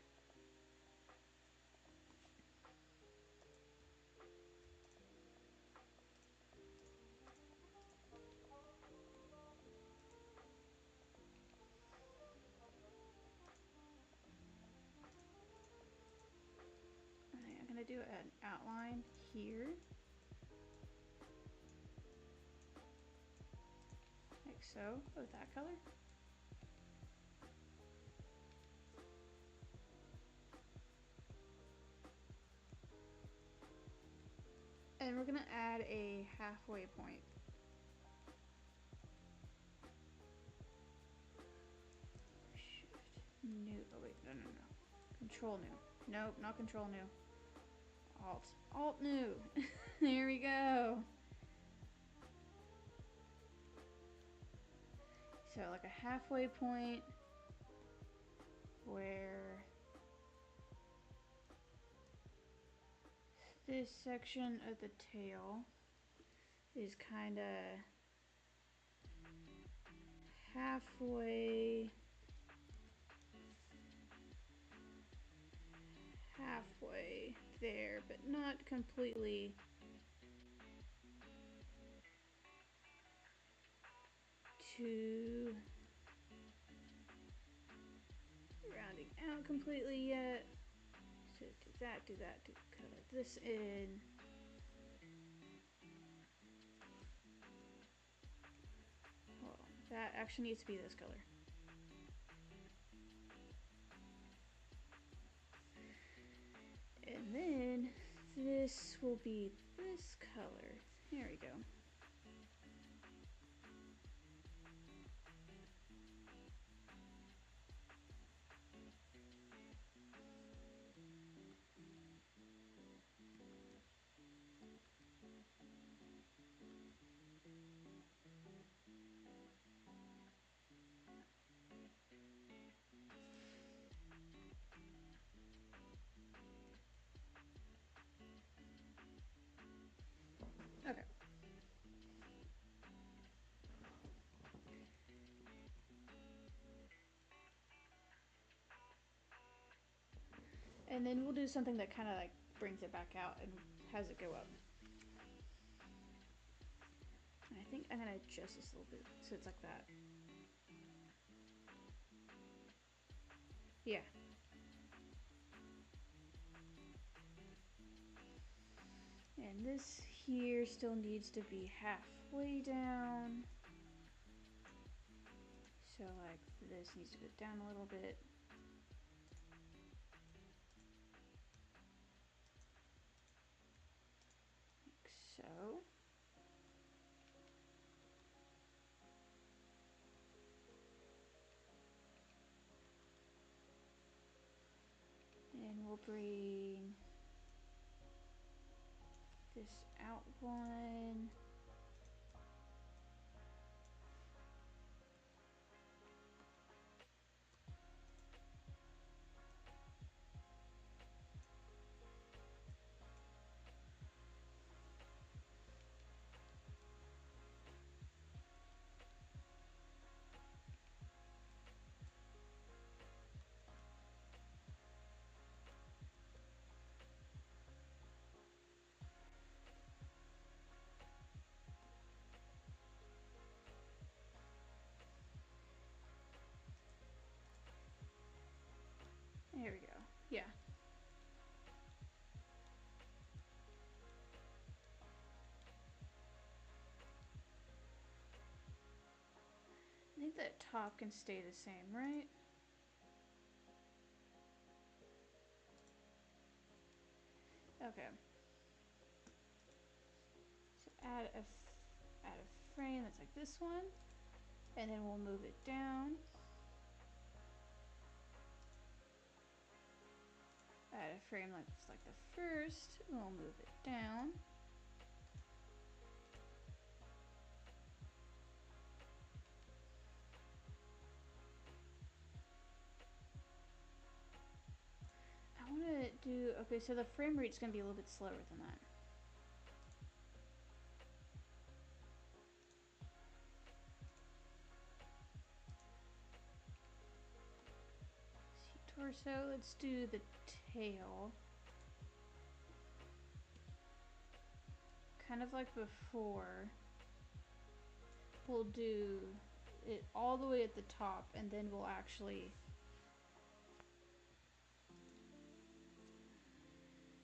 I'm going to do an outline here. Like so, with that color. And we're going to add a halfway point. Shift, new, oh wait, no. Control new. Nope, not control new. Alt new. There we go. So like a halfway point where this section of the tail is kind of halfway there, but not completely to rounding out completely yet. So do that, color this in. Hold on, that actually needs to be this color. this will be this color. There we go. Okay. And then we'll do something that kind of like brings it back out and has it go up. And I think I'm gonna adjust this a little bit so it's like that. Yeah. And this here still needs to be halfway down. So like this needs to go down a little bit. Like so. And we'll bring this out one. There we go. Yeah. I think that top can stay the same, right? Okay. So add a frame that's like this one, and then we'll move it down. Add a frame that's like the first, and we'll move it down. I want to do, okay, so the frame rate's going to be a little bit slower than that. See, torso, let's do the tail. Kind of like before. We'll do it all the way at the top, and then we'll actually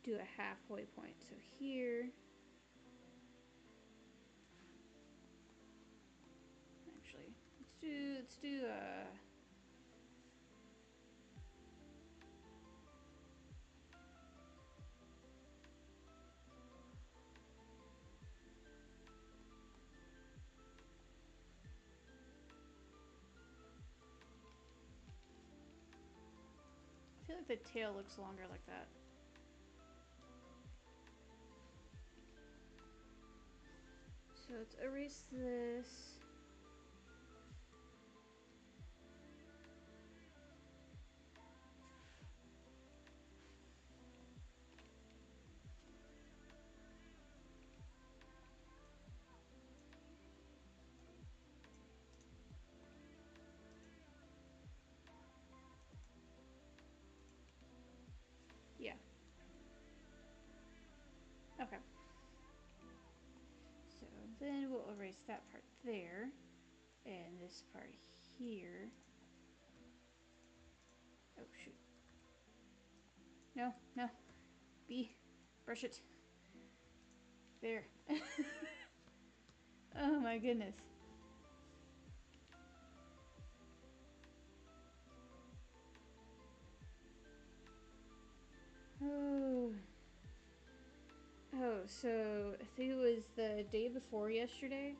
do a halfway point. So here, actually, let's do I feel like the tail looks longer like that. So let's erase this. Yeah. Okay. So then we'll erase that part there, and this part here. Oh shoot. No, no. B, brush it. There. Oh my goodness. Oh. Oh, so I think it was the day before yesterday.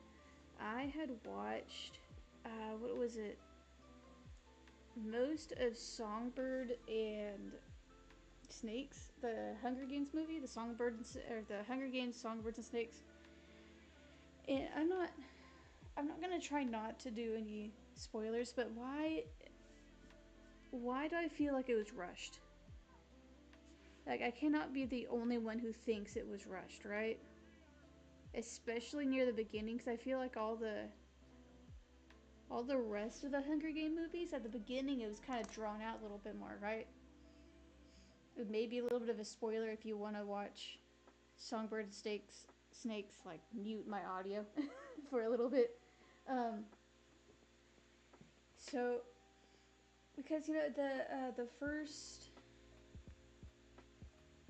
I had watched, what was it? Most of Songbird and Snakes, the Hunger Games movie, the Hunger Games Songbirds and Snakes. And I'm not gonna try not to do any spoilers, but why do I feel like it was rushed? Like, I cannot be the only one who thinks it was rushed, right? Especially near the beginning, because I feel like all the rest of the Hunger Game movies, at the beginning it was kind of drawn out a little bit more, right? It may be a little bit of a spoiler if you want to watch Songbird and Snakes, like, mute my audio for a little bit. Um, so, because, you know, the first,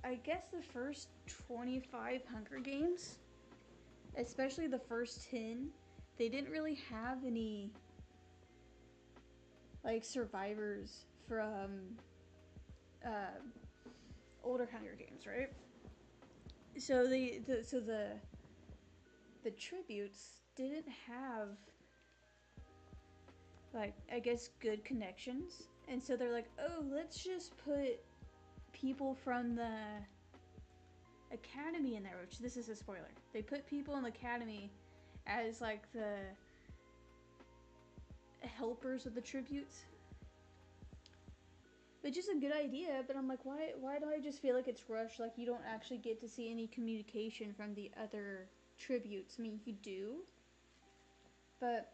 I guess the first 25 Hunger Games, especially the first 10, they didn't really have any, like, survivors from uh, older Hunger Games, right? So the tributes didn't have, like, I guess, good connections, and so they're like, oh, let's just put people from the academy in there, which this is a spoiler. They put people in the academy as, like, the helpers of the tributes, which is a good idea, but I'm like, why do I just feel like it's rushed? Like, you don't actually get to see any communication from the other tributes. I mean, you do, but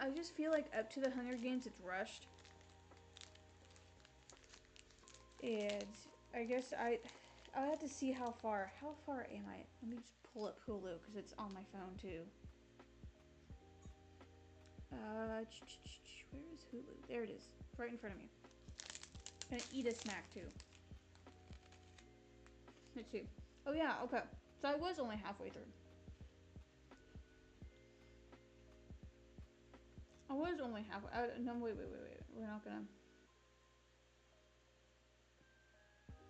I just feel like up to the Hunger Games, it's rushed. And I guess I'll have to see how far am I? Let me just pull up Hulu, because it's on my phone too. Where is Hulu? There it is, right in front of me. I'm gonna eat a snack too. Let's see. Oh yeah, okay. So I was only halfway through. I was only halfway. No, wait. We're not gonna.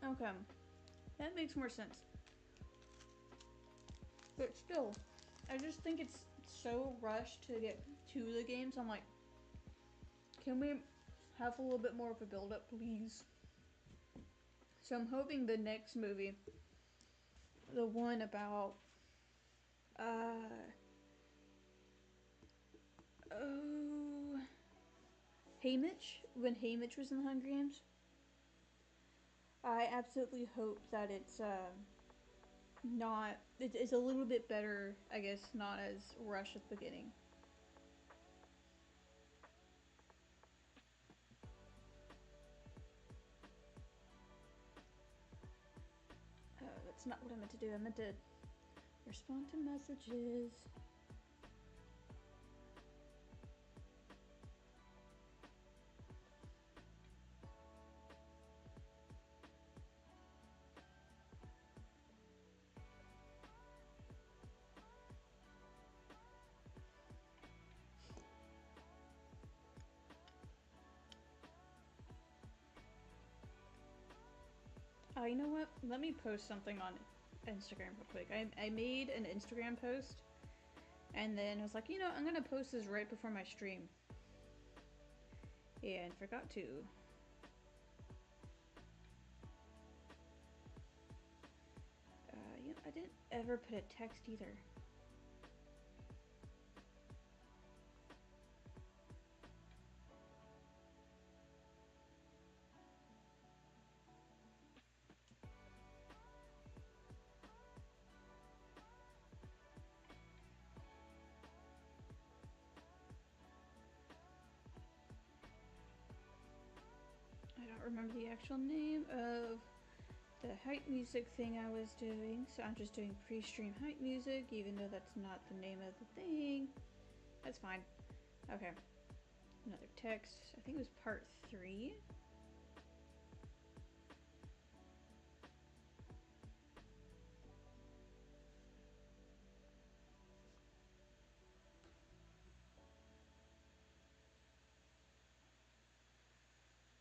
Okay, that makes more sense. But still, I just think it's so rushed to get to the games. I'm like, can we have a little bit more of a build-up, please? So I'm hoping the next movie, the one about, oh, Haymitch, when Haymitch was in the Hunger Games, I absolutely hope that it's not, it's a little bit better, I guess, not as rushed at the beginning. That's not what I meant to do. I meant to respond to messages. You know what? Let me post something on Instagram real quick. I made an Instagram post, and then I was like, you know, I'm gonna post this right before my stream, and forgot to. I didn't ever put a text either. I don't remember the actual name of the hype music thing I was doing, so I'm just doing pre-stream hype music, even though that's not the name of the thing. That's fine. Okay. Another text. I think it was part 3.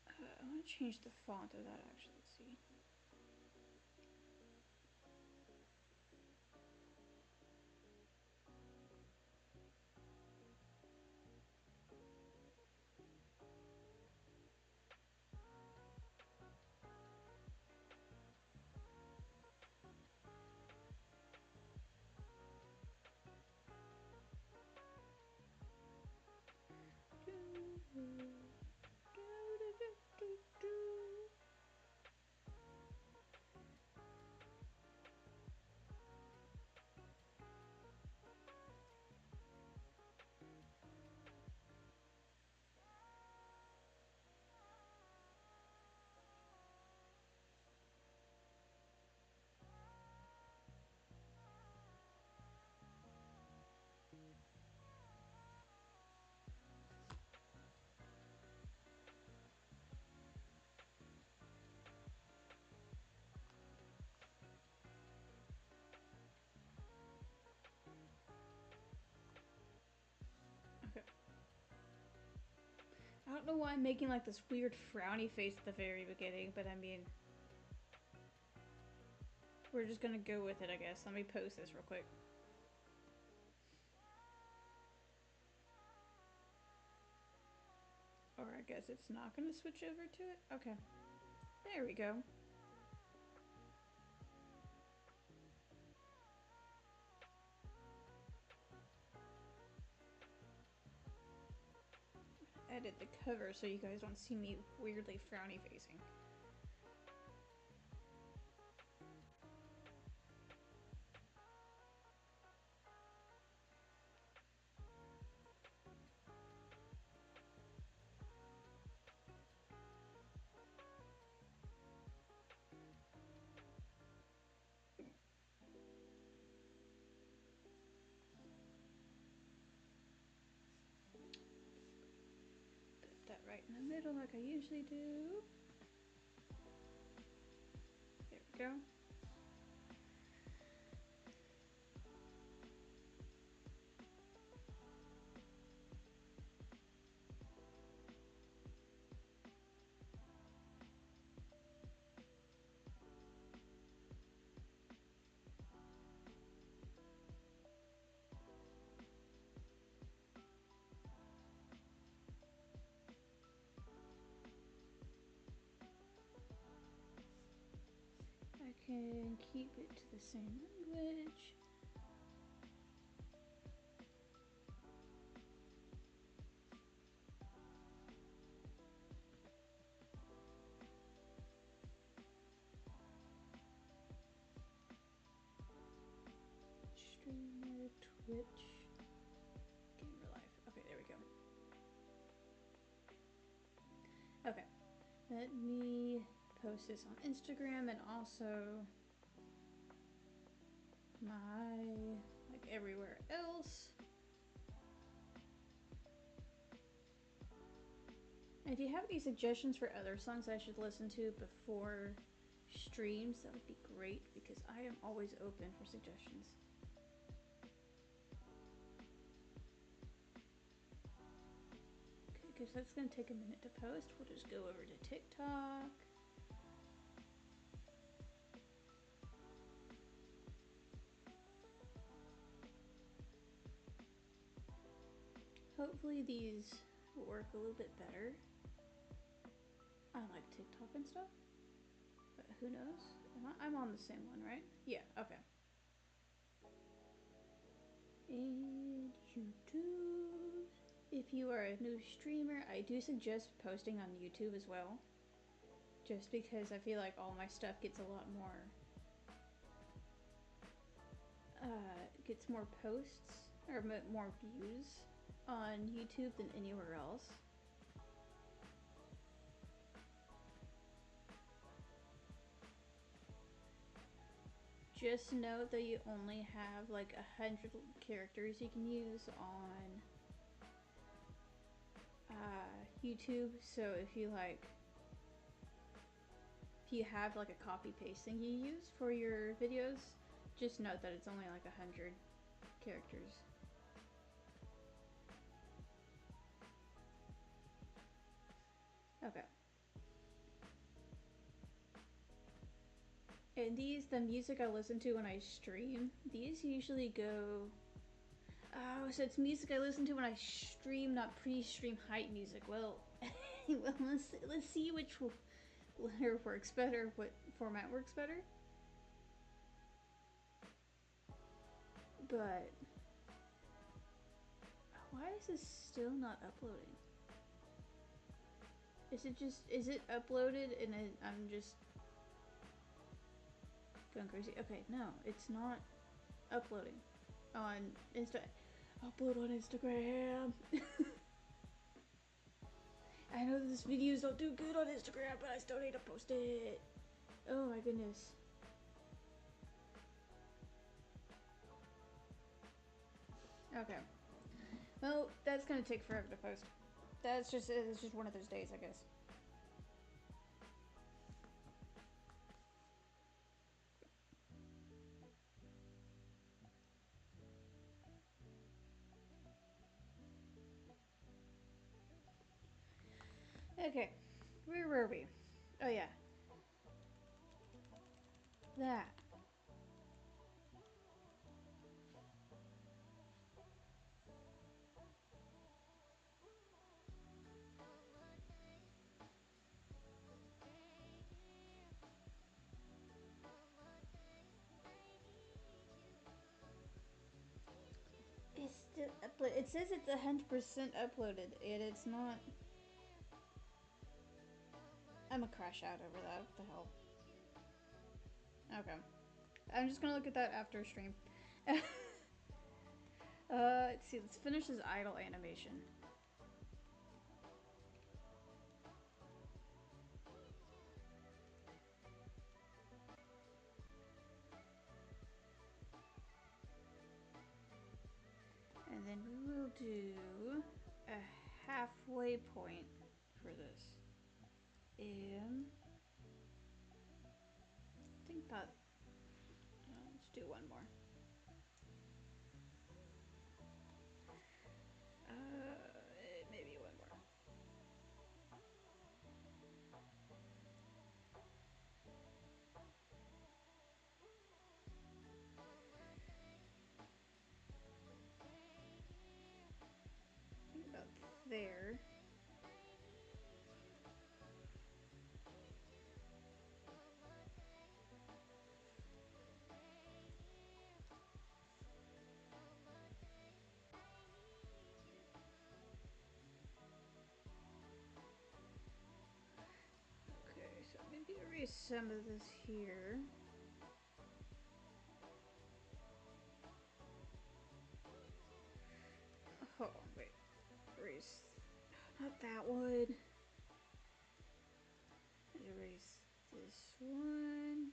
I want to change the font of that, actually. Let's see. don't know why I'm making like this weird frowny face at the very beginning, but I mean, we're just gonna go with it, I guess. Let me post this real quick. Or I guess it's not gonna switch over to it? Okay. There we go. Edit the cover so you guys don't see me weirdly frowny facing. Put that right in the middle like I usually do. There we go. I can keep it to the same language. Streamer, Twitch, Gamer Life. Okay, there we go. Okay, let me post this on Instagram and also my, like, everywhere else. And if you have any suggestions for other songs I should listen to before streams, that would be great because I am always open for suggestions. Okay, because that's going to take a minute to post. We'll just go over to TikTok. Hopefully these will work a little bit better. I like TikTok and stuff, but who knows? I'm on the same one, right? Yeah, okay. And YouTube. If you are a new streamer, I do suggest posting on YouTube as well. Just because I feel like all my stuff gets a lot more, gets more posts, or more views on YouTube than anywhere else. Just note that you only have like 100 characters you can use on YouTube. So if you have like a copy paste thing you use for your videos, just note that it's only like 100 characters. Okay. And the music I listen to when I stream, these usually go, oh, so it's music I listen to when I stream, not pre-stream hype music. Well, well, let's see which letter works better, what format works better. But why is this still not uploading? Is it uploaded and I'm just going crazy? Okay, no, it's not uploading on upload on Instagram. I know this videos don't do good on Instagram, but I still need to post it. Oh my goodness. Okay. Well, that's gonna take forever to post. It's just one of those days, I guess. Okay, where were we? Oh yeah, that. It's still upload. It says it's 100% uploaded, and it's not. I'm gonna crash out over that. What the hell? Okay, I'm just gonna look at that after stream. Let's see. Let's finish this idle animation. And then we will do a halfway point for this. And I think that. Let's do one more. Maybe one more. I think about there. Okay, so maybe erase some of this here. Oh, wait. Erase. Not that one. Erase this one.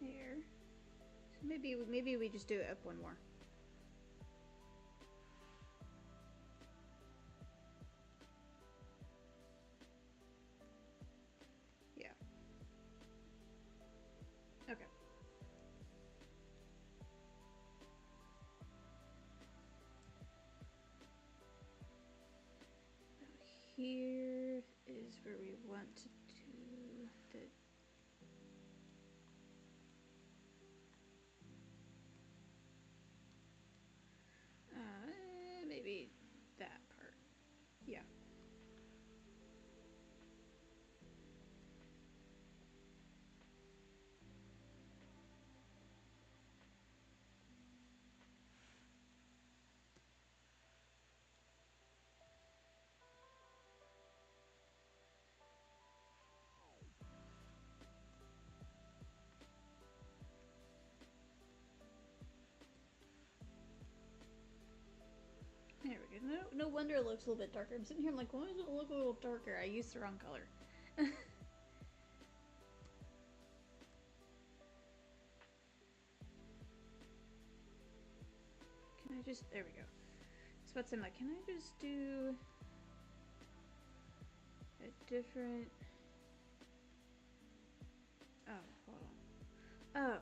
There. So maybe we just do it up one more. Yeah. Okay. Here is where we want to do the. Maybe that part. Yeah. There we go. No wonder it looks a little bit darker. I'm sitting here, I'm like, why does it look a little darker? I used the wrong color. Can I just, there we go. It's what's in like, can I just do a different, oh, hold on. Oh.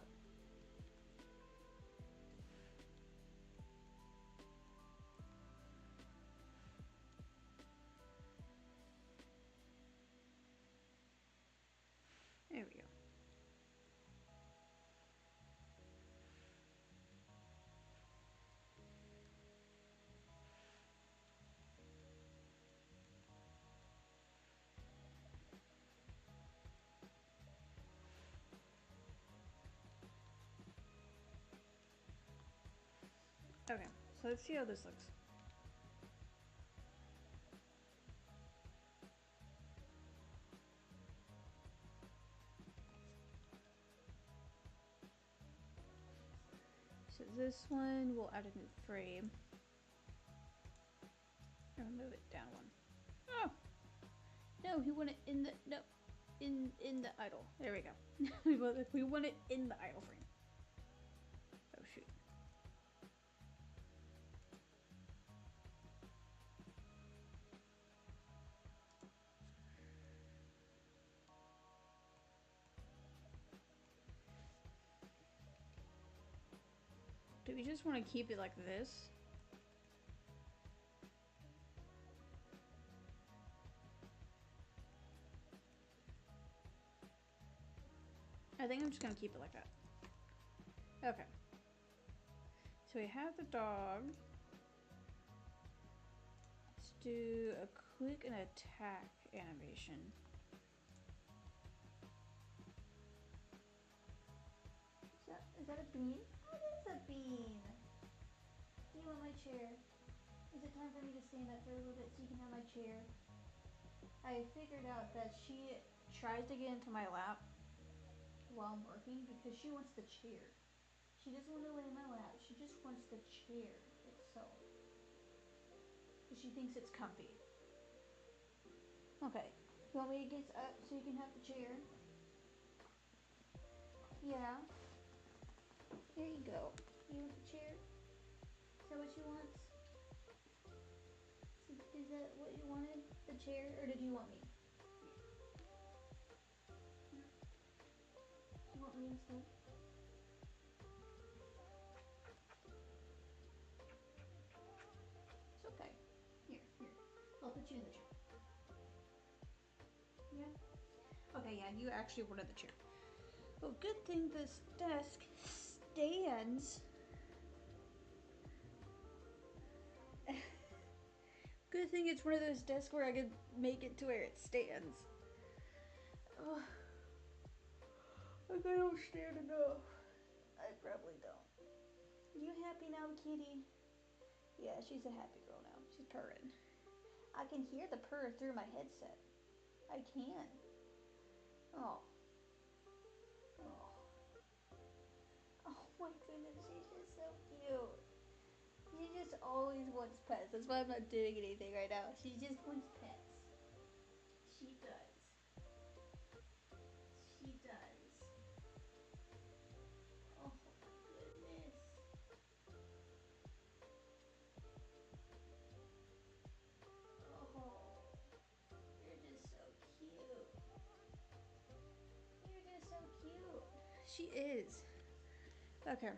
There we go. Okay, so let's see how this looks. So this one, we'll add a new frame. And move it down one. Oh! No, he want it in the, no. In the idle. There we go. we want it in the idle frame. Oh shoot. Do we just want to keep it like this? I think I'm just gonna keep it like that. Okay. So we have the dog. Let's do a quick and attack animation. Is that a bean? Oh, it is a bean. Do you want my chair? Is it time for me to stand up for a little bit so you can have my chair? I figured out that she tries to get into my lap while I'm working because she wants the chair. She doesn't want to lay in my lap. She just wants the chair itself. Because she thinks it's comfy. Okay. You want me to get up so you can have the chair? Yeah. There you go. You want the chair? Is that what you want? Is that what you wanted? The chair? Or did you want me? You want me instead? It's okay. Here. I'll put you in the chair. Yeah? Okay, yeah, you actually wanted the chair. Well, good thing this desk stands. Good thing it's one of those desks where I could make it to where it stands. Oh, I don't stand enough. I probably don't. You happy now, kitty? Yeah, she's a happy girl now. She's purring. I can hear the purr through my headset. I can. Oh. Oh my goodness, she's just so cute. She just always wants pets. That's why I'm not doing anything right now. She just wants pets. She does. She does. Oh my goodness. Oh, you're just so cute. You're just so cute. She is. Okay.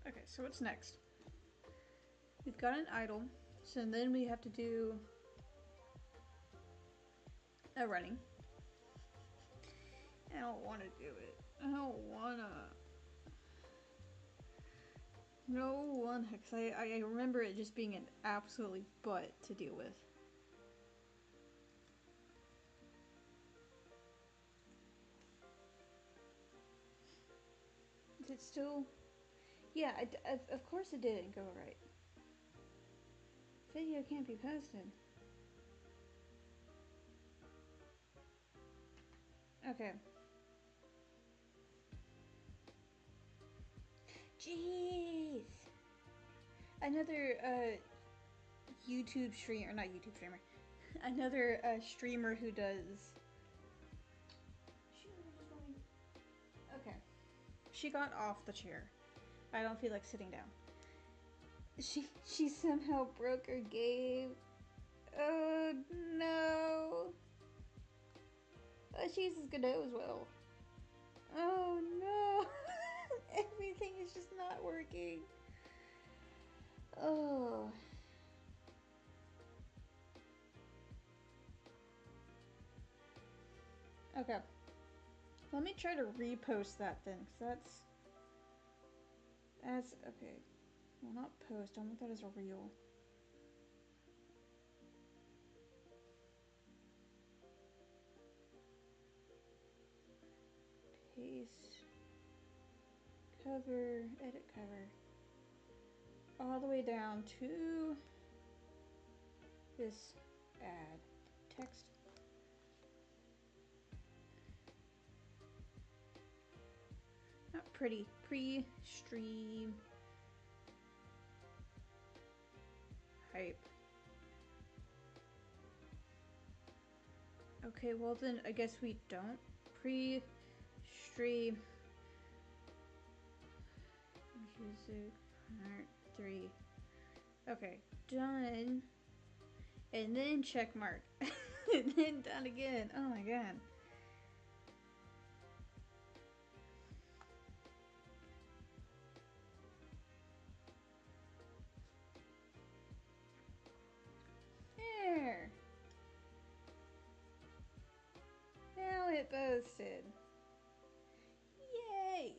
Okay, so what's next? We've got an idle, so then we have to do a running. I don't want to do it. I don't wanna. No one, because I remember it just being an absolutely butt to deal with. Is it still? Yeah, of course it didn't go right. Video can't be posted. Okay. Jeez. Another YouTube streamer, not YouTube streamer. Another streamer who does. Okay. She got off the chair. I don't feel like sitting down. She somehow broke her game. Oh no. She's gonna as well. Oh no. Everything is just not working. Oh. Okay. Let me try to repost that then, because that's okay. Well, not post. I want that as a reel. Paste. Cover. Edit cover. All the way down to this Add text. Not pretty. Pre-stream hype. Okay, well then I guess we don't pre-stream music part 3. Okay, done. And then check mark. And then done again. Oh my god. There. Now it posted. Yay.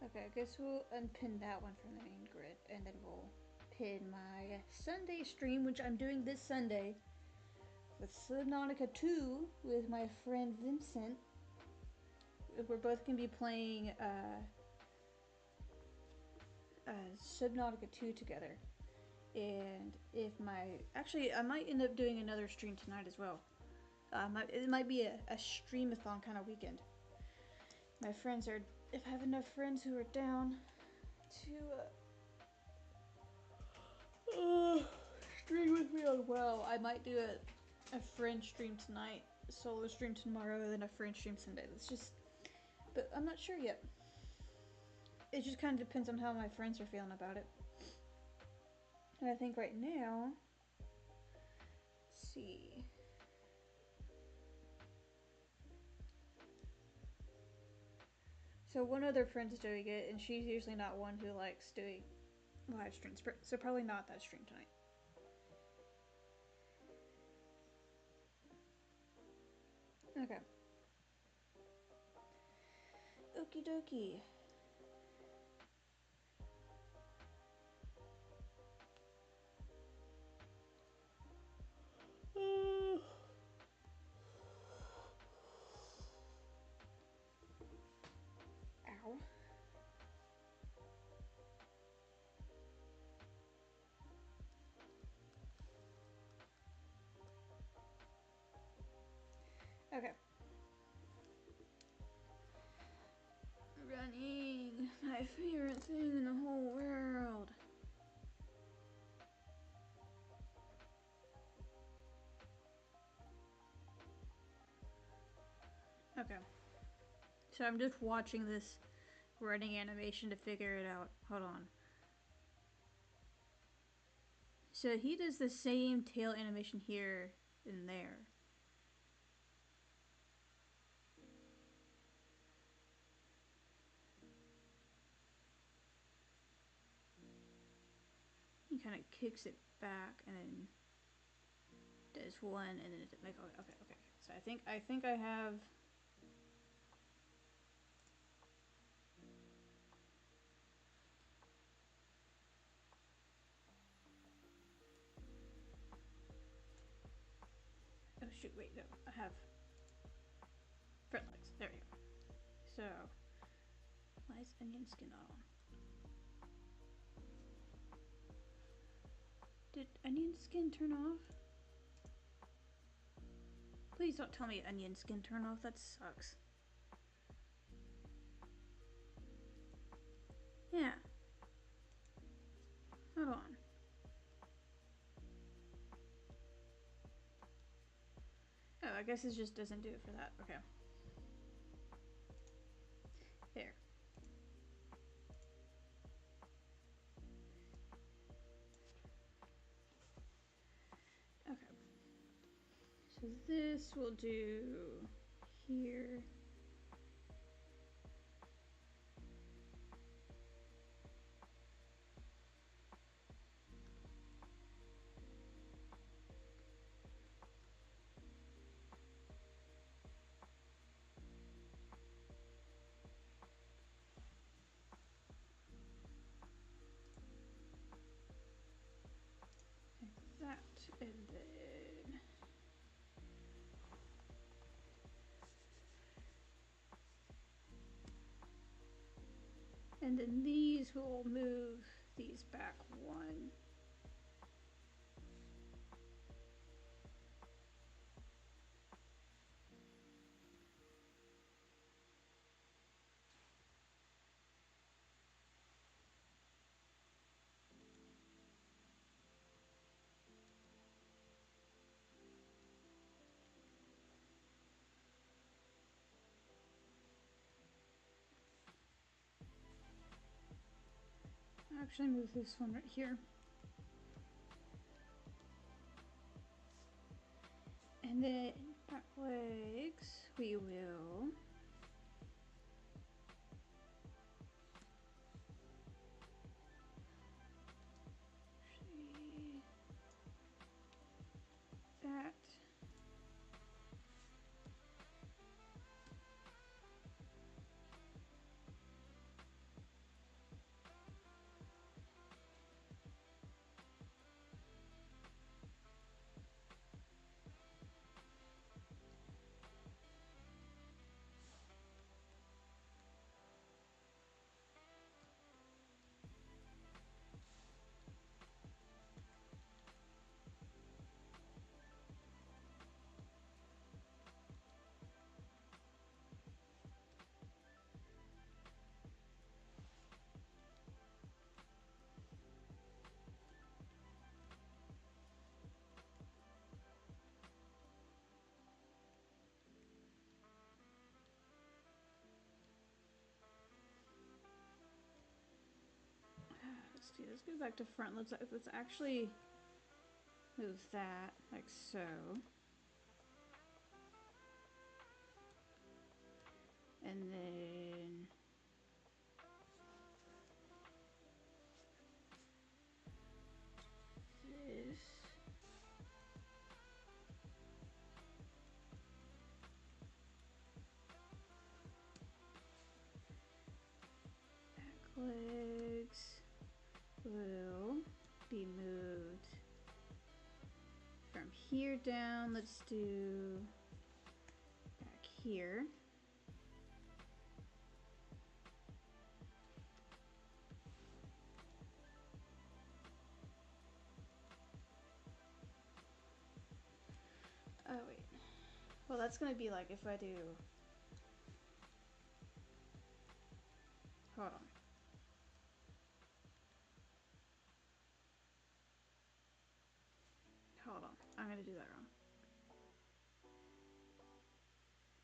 Okay, I guess we'll unpin that one from the main grid, and then we'll pin my Sunday stream, which I'm doing this Sunday with Subnautica 2 with my friend Vincent. We're both going to be playing Subnautica 2 together. And if actually, I might end up doing another stream tonight as well. It might be a streamathon kind of weekend. My friends are, if I have enough friends who are down to stream with me on WoW, I might do a friend stream tonight, a solo stream tomorrow, and then a friend stream Sunday. But I'm not sure yet. It just kind of depends on how my friends are feeling about it. And I think right now, let's see. So one other friend's doing it, and she's usually not one who likes doing live streams, so probably not that stream tonight. Okay. Okie dokie. Ow. Okay. Running, my favorite thing in the whole world. Okay. So I'm just watching this running animation to figure it out. Hold on. So he does the same tail animation here and there. He kind of kicks it back and then does one and then it like okay. So I think I have. Oh shoot! Wait, no, I have front legs. There we go. So why is onion skin not on? Did onion skin turn off? Please don't tell me onion skin turn off. That sucks. Yeah. Hold on. Oh, I guess it just doesn't do it for that. Okay. There. Okay. So this will do here. Like that, and then And then these will move these back one. Actually move this one right here. And then back legs, we will that. Let's see, let's go back to front. Let's actually move that like so. And then this. Back legs will be moved from here down. Let's do back here. Oh wait. Well, that's gonna be like if I do. Hold on. Hold on. I'm gonna do that wrong.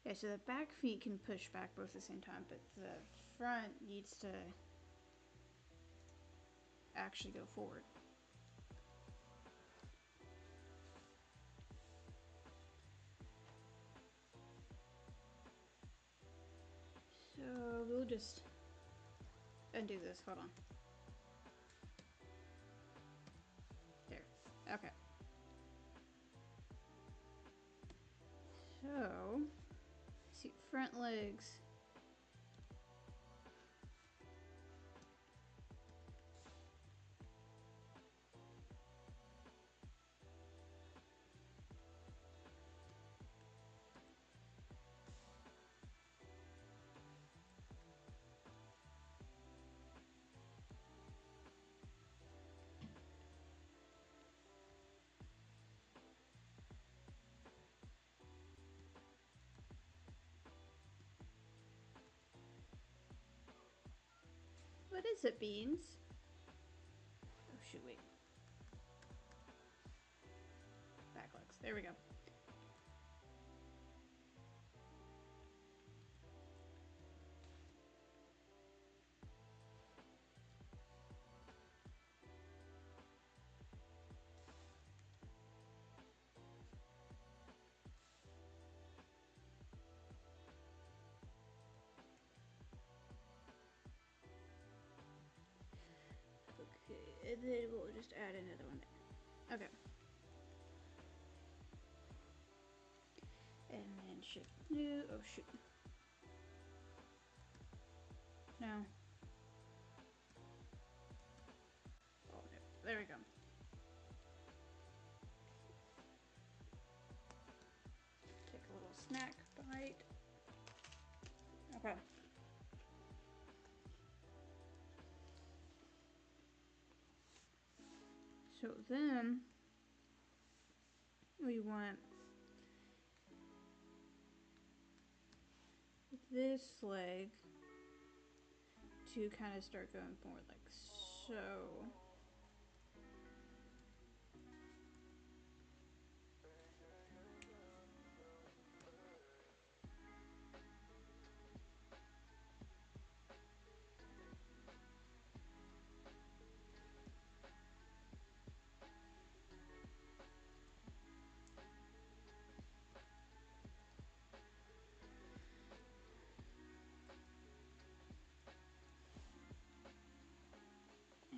Yeah, so the back feet can push back both at the same time, but the front needs to actually go forward. So we'll just undo this. Hold on. There. Okay. So, see, front legs. What is it, Beans? Oh, shoot, wait. Back legs. There we go. Okay, and then we'll just add another one there. Okay. And then shift new. Oh, shoot. No. Oh, no. There we go. Take a little snack bite. Okay. So then we want this leg to kind of start going more like so.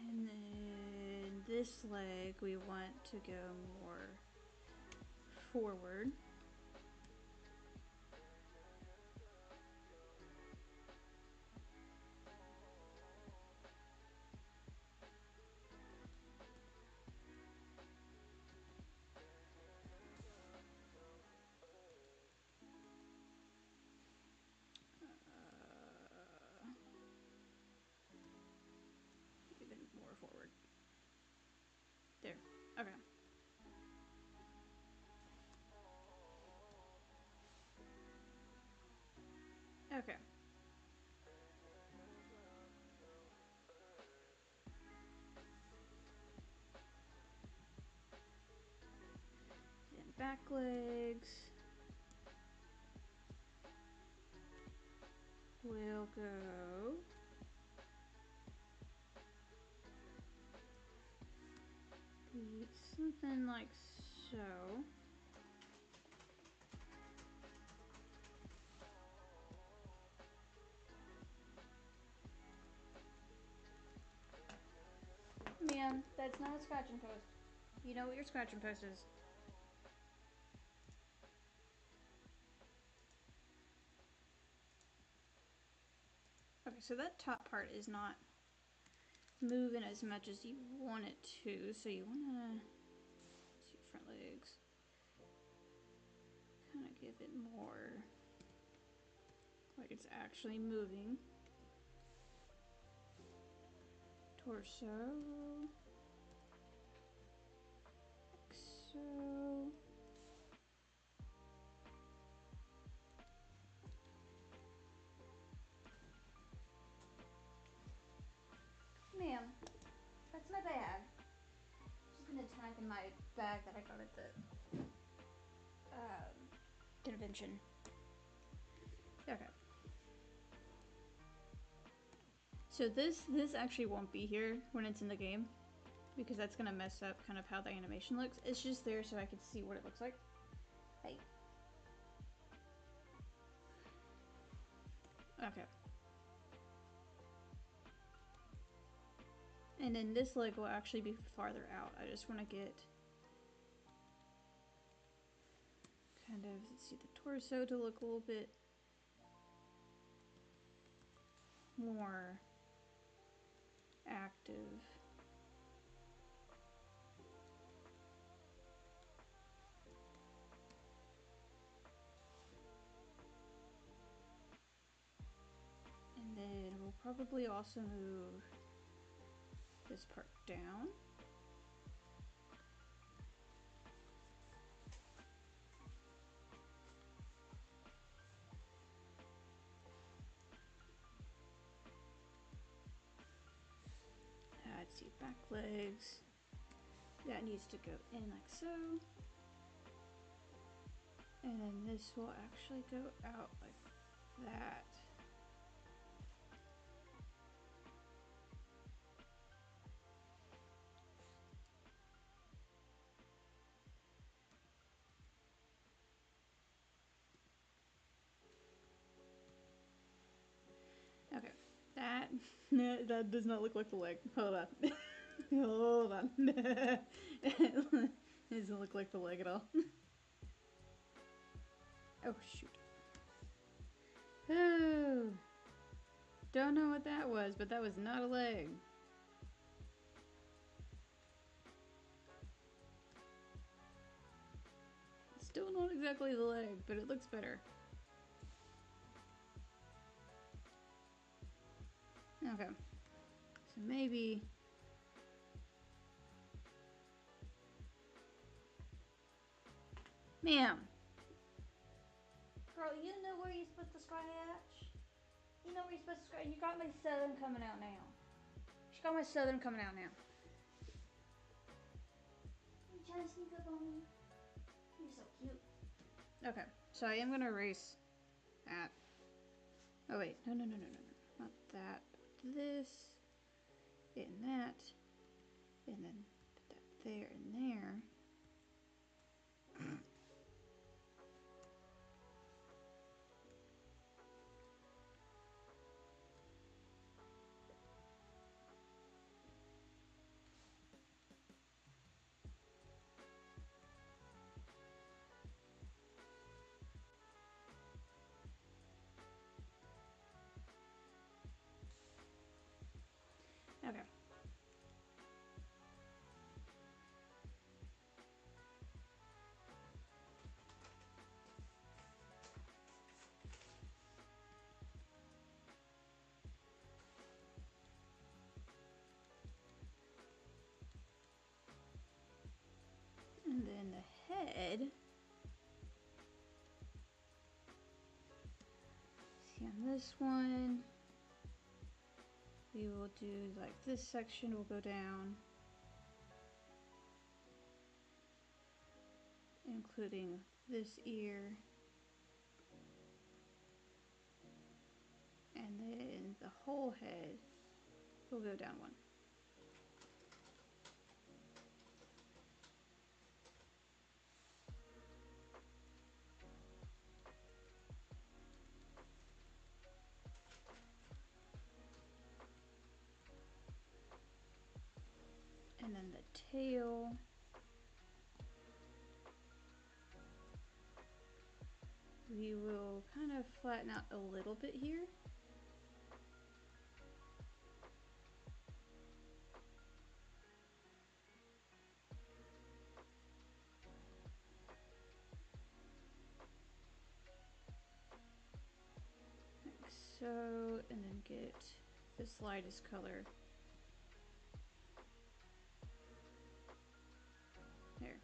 And then this leg we want to go more forward. Even more forward. There. Okay. Okay. Then back legs will go be something like so. Man, that's not a scratching post. You know what your scratching post is. Okay, so that top part is not moving as much as you want it to, so you want to see front legs. Kind of give it more like it's actually moving. Torso. Like so. Ma'am, that's my bag. Just been attacking my bag that I got at the convention. Okay. So this actually won't be here when it's in the game, because that's gonna mess up kind of how the animation looks. It's just there so I can see what it looks like. Hey. Okay. And then this leg will actually be farther out. I just want to get kind of, let's see, the torso to look a little bit more active. And then we'll probably also move this part down. Let's see, back legs. That needs to go in like so. And then this will actually go out like that. Okay, that no, that does not look like the leg. Hold on. Hold on. It doesn't look like the leg at all. Oh, shoot. Oh. Don't know what that was, but that was not a leg. Still not exactly the leg, but it looks better. Okay. So maybe Ma'am. Girl, you know where you're supposed to scratch? You know where you're supposed to scratch? You got my southern coming out now. She got my southern coming out now. You trying to sneak up on me? You're so cute. Okay, so I am gonna erase that. Oh wait, no, not that. This, and that, and then put that there and there. Okay. And then the head. See on this one, we will do like this section will go down, including this ear, and then the whole head will go down one. And then the tail, we will kind of flatten out a little bit here. Like so, and then get this lightest color. There.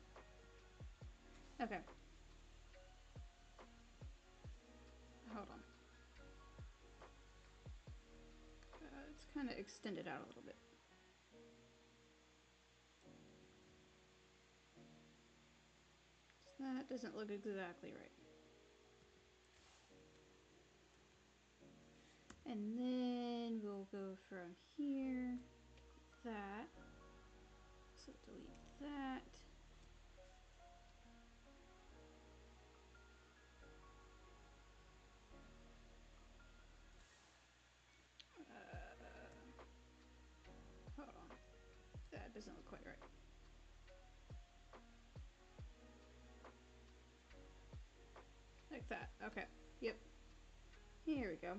Okay. Hold on. It's kind of extended out a little bit. So that doesn't look exactly right. And then we'll go from here, that. So delete that. Hold on. That doesn't look quite right. Like that. Okay. Yep. Here we go.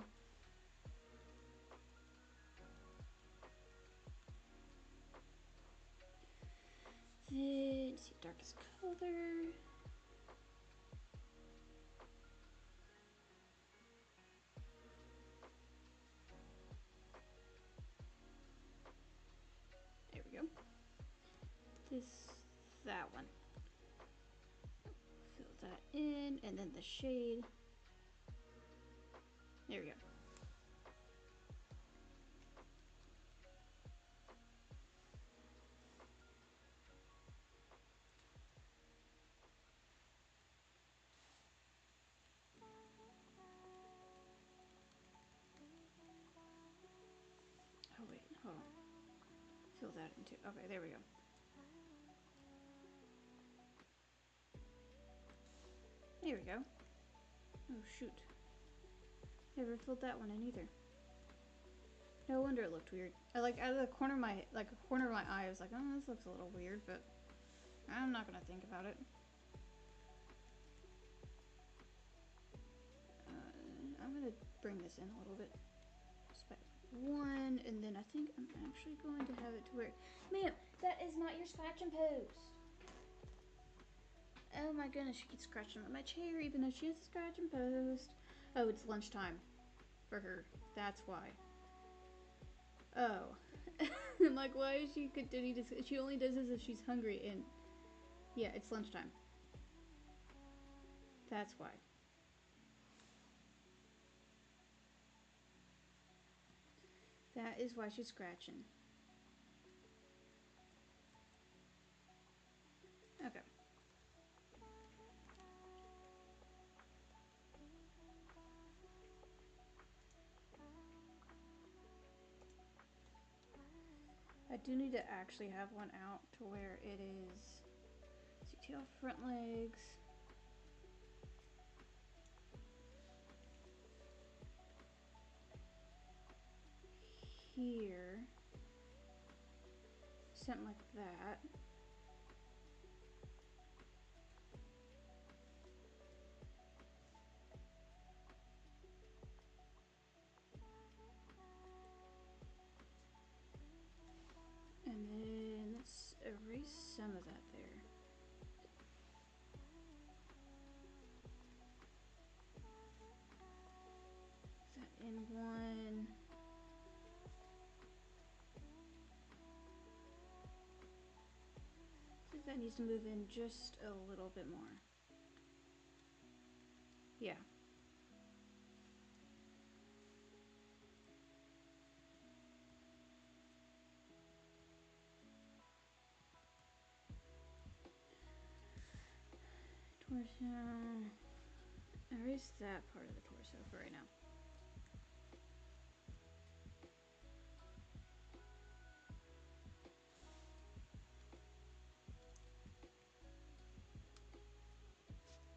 Then see darkest color. There we go. That one. Fill that in, and then the shade. There we go. Oh wait, hold on. Fill that in too. Okay, there we go. There we go. Oh shoot. Never filled that one in either. No wonder it looked weird. I like out of the corner of my eye, I was like, oh, this looks a little weird, but I'm not gonna think about it. I'm gonna bring this in a little bit. Just by one, and then I think I'm actually going to have it to where, ma'am, that is not your scratch and post. Oh my goodness, she keeps scratching at my chair even though she has a scratch and post. Oh, it's lunchtime for her. That's why. Oh. I'm like, why is she continuing to... She only does this if she's hungry, and... Yeah, it's lunchtime. That's why. That is why she's scratching. Okay. I do need to actually have one out to where it is tail, front legs. Here. Something like that. And then let's erase some of that there. Is that in one? I think that needs to move in just a little bit more. Yeah. Torso. Erase that part of the torso for right now.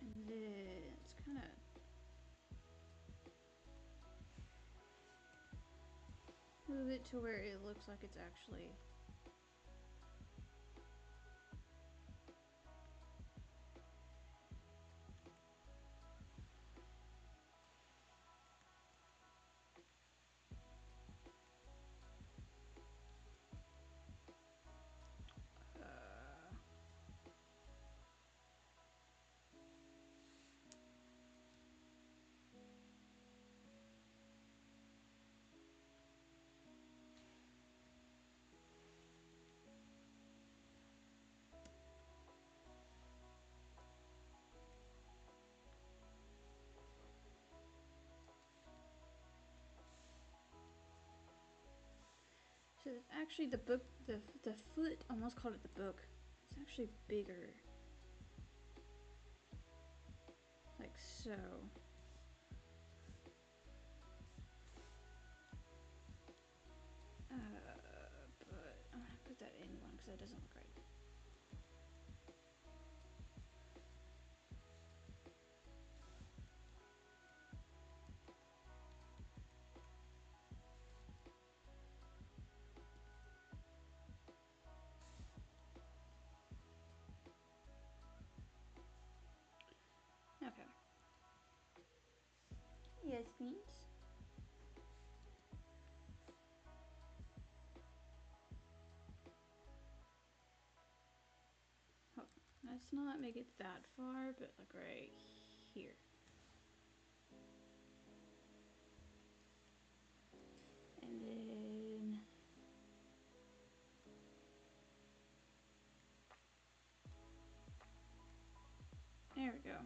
And then it's kind of move it to where it looks like it's actually so actually the book, the foot, almost called it the book. It's actually bigger. Like so. But I'm gonna put that in one because that doesn't look right. Okay. Yes, Beans? Oh, let's not make it that far, but like right here. And then there we go.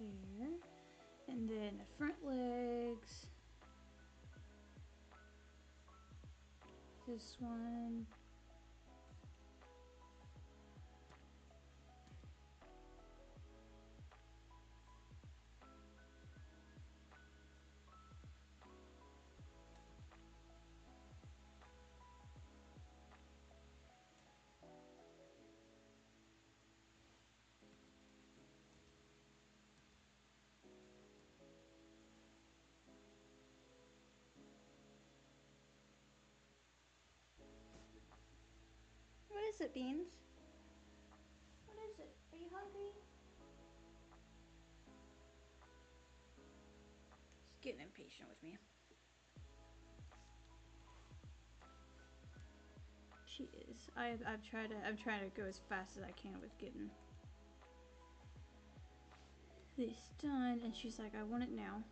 There. And then the front legs. This one. What is it, Beans? What is it? Are you hungry? He's getting impatient with me. She is. I'm trying to go as fast as I can with getting this done, and she's like, I want it now.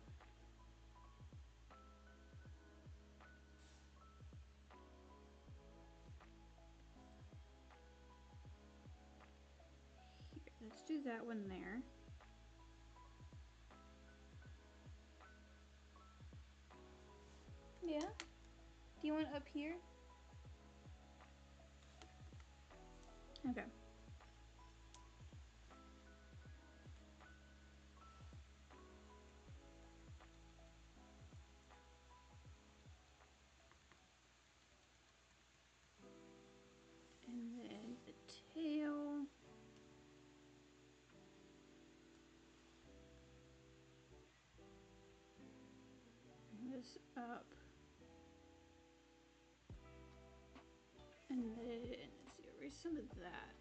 Here, let's do that one there. Yeah? Do you want it up here? Okay. And then the tail. Bring this up. And then, let's see, erase some of that.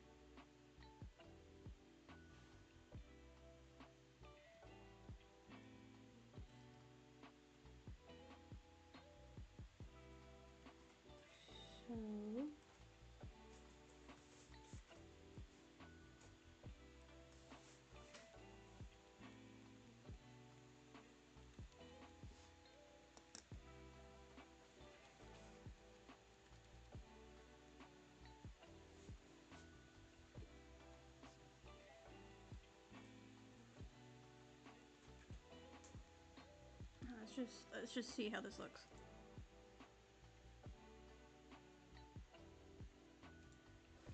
So, let's just see how this looks.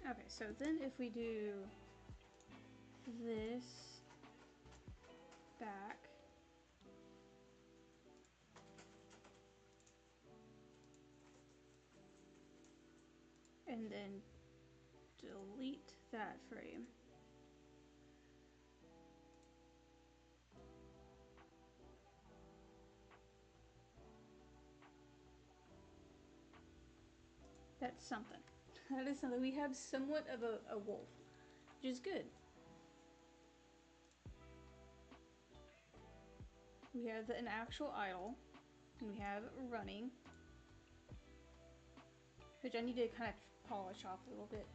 Okay, so then if we do this back, and then delete that frame. That's something. That is something. We have somewhat of a wolf, which is good. We have an actual idle. We have running, which I need to kind of polish off a little bit.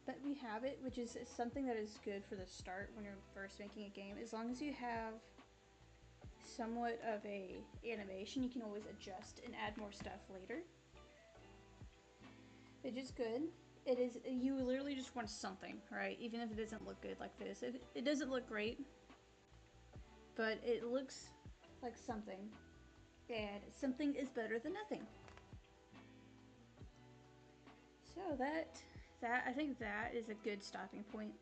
But we have it, which is something that is good for the start when you're first making a game. As long as you have somewhat of a animation, you can always adjust and add more stuff later. Which is good. It is, you literally just want something, right? Even if it doesn't look good like this. It doesn't look great, but it looks like something. And something is better than nothing. So I think that is a good stopping point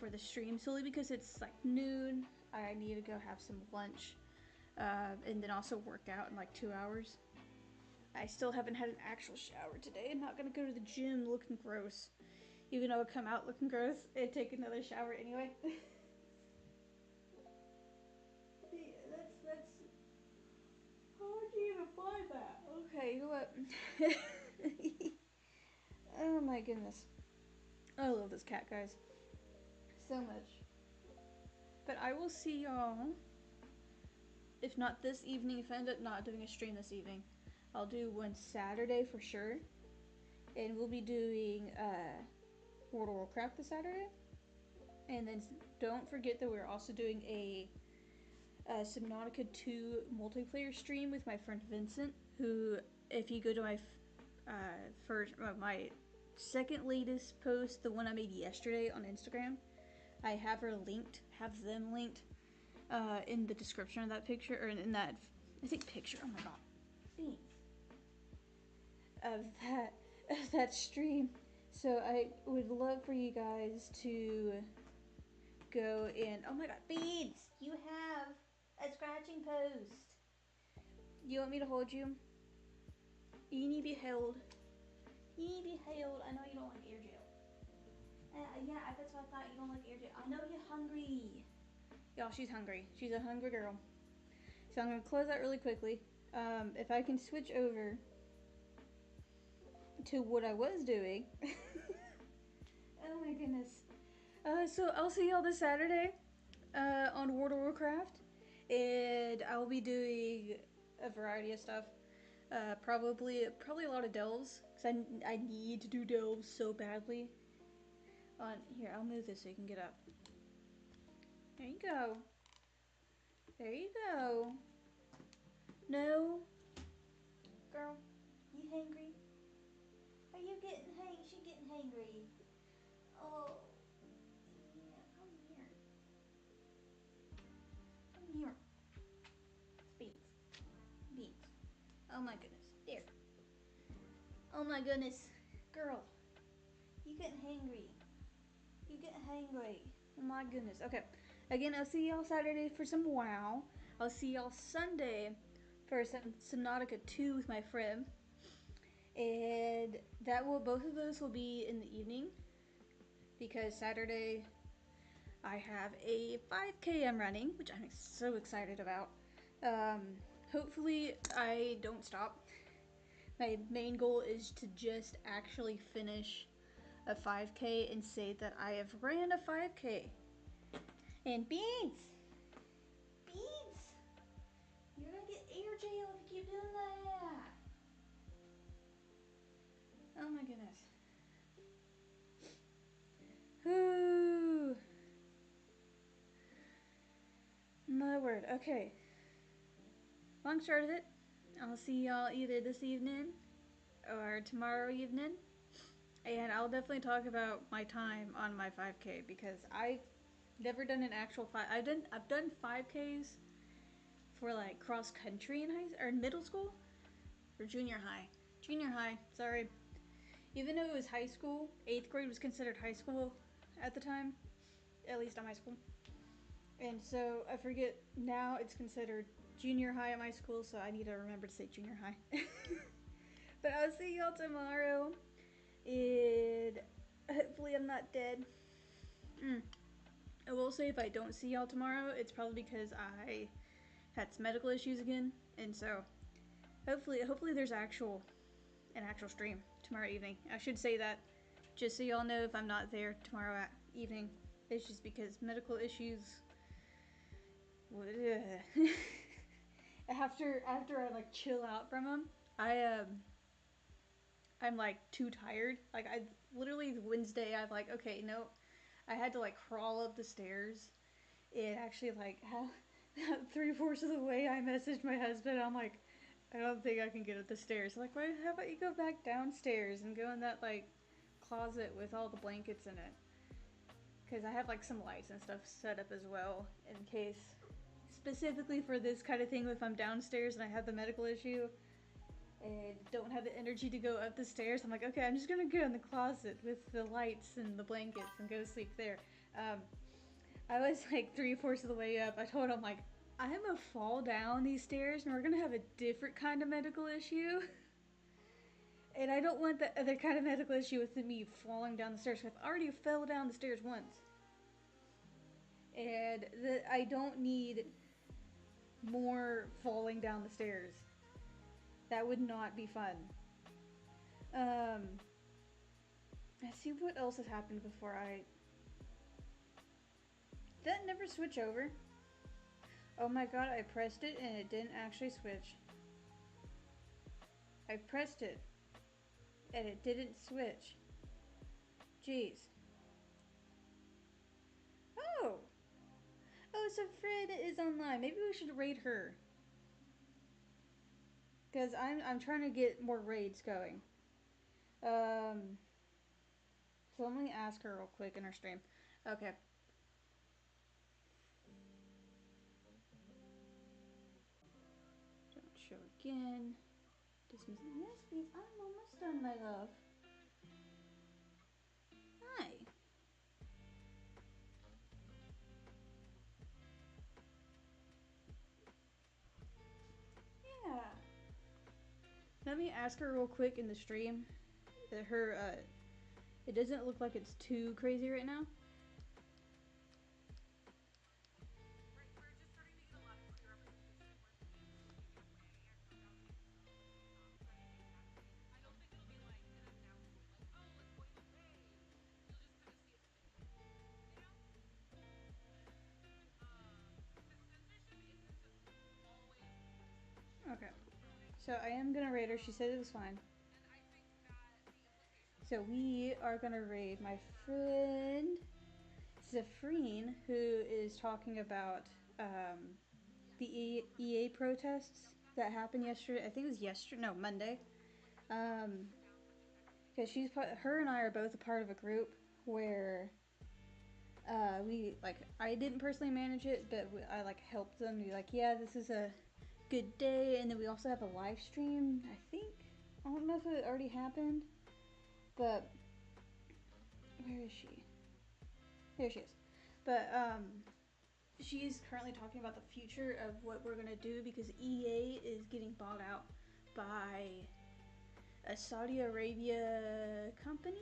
for the stream, solely because it's like noon. I need to go have some lunch, and then also work out in like 2 hours. I still haven't had an actual shower today. I'm not gonna go to the gym looking gross. Even though I come out looking gross, I'd take another shower anyway. That's how would you even find that? Okay, you know what? Oh my goodness. I love this cat, guys. So much. But I will see y'all, if not this evening, if I end up not doing a stream this evening, I'll do one Saturday for sure. And we'll be doing World of Warcraft this Saturday. And then don't forget that we're also doing a Subnautica 2 multiplayer stream with my friend Vincent, who, if you go to my my second latest post, the one I made yesterday on Instagram, I have them linked in the description of that picture, or in that, I think, picture, oh my god, of that stream. So I would love for you guys to go in. Oh my god, Beads! You have a scratching post. You want me to hold you? You need to be held. You need to be held. I know you don't like air gel. Yeah, that's what I thought. You don't like air gel. I know you're hungry. Y'all, she's hungry. She's a hungry girl. So I'm going to close that really quickly. If I can switch over to what I was doing. Oh my goodness. So I'll see y'all this Saturday on World of Warcraft. And I'll be doing a variety of stuff. Probably a lot of delves because I need to do delves so badly. On here, I'll move this so you can get up. There you go. There you go. No, girl, you hangry? Are you getting She getting hangry? Oh, yeah. Come here. Come here. Beans. Beans. Oh my goodness. There. Oh my goodness, girl, you getting hangry? You getting hangry? Oh my goodness. Okay. Again, I'll see y'all Saturday for some WoW. I'll see y'all Sunday for some Subnautica 2 with my friend. And both of those will be in the evening because Saturday I have a 5K I'm running, which I'm so excited about. Hopefully I don't stop. My main goal is to just actually finish a 5K and say that I have ran a 5K. And Beans! Beans! You're gonna get air jail if you keep doing that! Oh my goodness. Whoo! My word. Okay. Long start of it. I'll see y'all either this evening or tomorrow evening. And I'll definitely talk about my time on my 5K because I've never done an actual I've done 5Ks for like cross country in middle school or junior high. Junior high, sorry. Even though it was high school, 8th grade was considered high school at the time, at least on my school. And so I forget now it's considered junior high at my school, so I need to remember to say junior high. But I'll see y'all tomorrow. And hopefully I'm not dead. I will say if I don't see y'all tomorrow, it's probably because I had some medical issues again. And so hopefully there's an actual stream tomorrow evening. I should say that just so y'all know if I'm not there tomorrow evening. It's just because medical issues. After I like chill out from them, I'm like too tired. Like I literally Wednesday I've like okay no, I had to like crawl up the stairs. It actually like how 3/4 of the way I messaged my husband. I'm like I don't think I can get up the stairs. Like why? How about you go back downstairs and go in that like closet with all the blankets in it? Because I have like some lights and stuff set up as well in case specifically for this kind of thing if I'm downstairs and I have the medical issue and don't have the energy to go up the stairs. I'm like, okay, I'm just gonna go in the closet with the lights and the blankets and go sleep there. I was like 3/4 of the way up. I told him like, I'm gonna fall down these stairs and we're gonna have a different kind of medical issue. And I don't want the other kind of medical issue with me falling down the stairs. I've already fell down the stairs once. And I don't need more falling down the stairs. That would not be fun. Let's see what else has happened before I... Did that never switch over? Oh my god, I pressed it and it didn't actually switch. I pressed it and it didn't switch. Jeez. Oh! Oh, so Fred is online. Maybe we should raid her. Because I'm trying to get more raids going. So let me ask her real quick in her stream. Okay. Don't show again. Dismiss. Yes, please. I'm almost done, my love. Hi. Yeah. Let me ask her real quick in the stream. It doesn't look like it's too crazy right now. Okay. So I am gonna raid her. She said it was fine. So we are gonna raid my friend Zafreen, who is talking about the EA protests that happened yesterday. I think it was yesterday. No, Monday. Because her and I are both a part of a group where I didn't personally manage it, but I like helped them be like, yeah, this is a good day, and then we also have a live stream. I don't know if it already happened, but where is she? There she is. But she's currently talking about the future of what we're gonna do because EA is getting bought out by a Saudi Arabia company.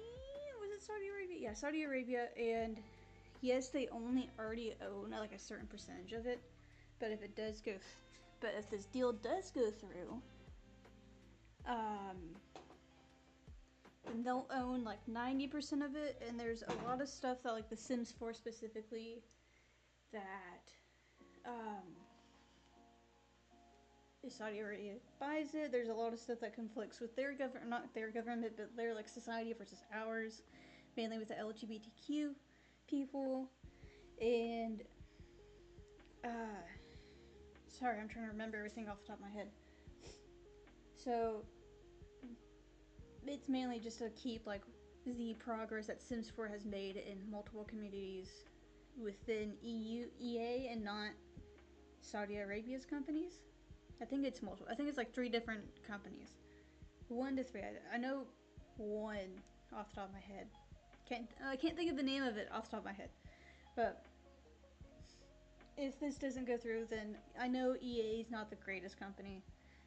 Was it Saudi Arabia? Yeah, Saudi Arabia. And yes, they only already own like a certain percentage of it. But if this deal does go through, then they'll own like 90% of it. And there's a lot of stuff that like The Sims 4 specifically that if Saudi Arabia buys it, there's a lot of stuff that conflicts with their government, not their government, but their like society versus ours, mainly with the LGBTQ people. And sorry, I'm trying to remember everything off the top of my head. So it's mainly just to keep like the progress that Sims 4 has made in multiple communities within EA and not Saudi Arabia's companies. I think it's multiple. I think it's like 3 different companies. 1 to 3. I know one off the top of my head. I can't think of the name of it off the top of my head. But if this doesn't go through, then I know EA is not the greatest company,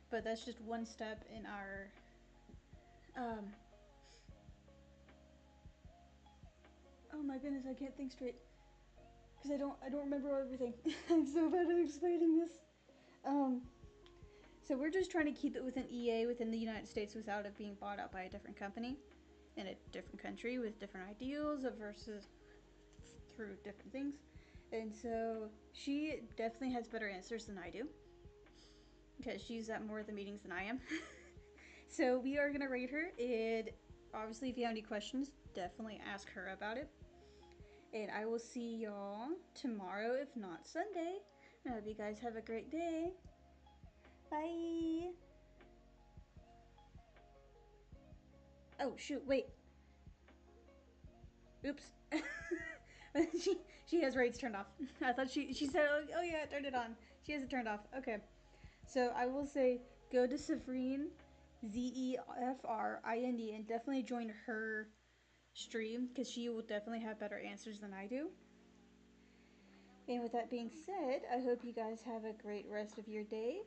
but that's just one step in our oh my goodness, I can't think straight because I don't remember everything. I'm so bad at explaining this. So we're just trying to keep it within EA within the United States without it being bought out by a different company in a different country with different ideals versus through different things. And so she definitely has better answers than I do because she's at more of the meetings than I am. So we are gonna rate her, and obviously if you have any questions, definitely ask her about it. And I will see y'all tomorrow, if not Sunday. I hope you guys have a great day. Bye. Oh shoot, wait. Oops. she has rates turned off. I thought she said, oh yeah, I turned it on. She has it turned off. Okay. So I will say go to Zefrind, Zefrind, and definitely join her stream because she will definitely have better answers than I do. And with that being said, I hope you guys have a great rest of your day.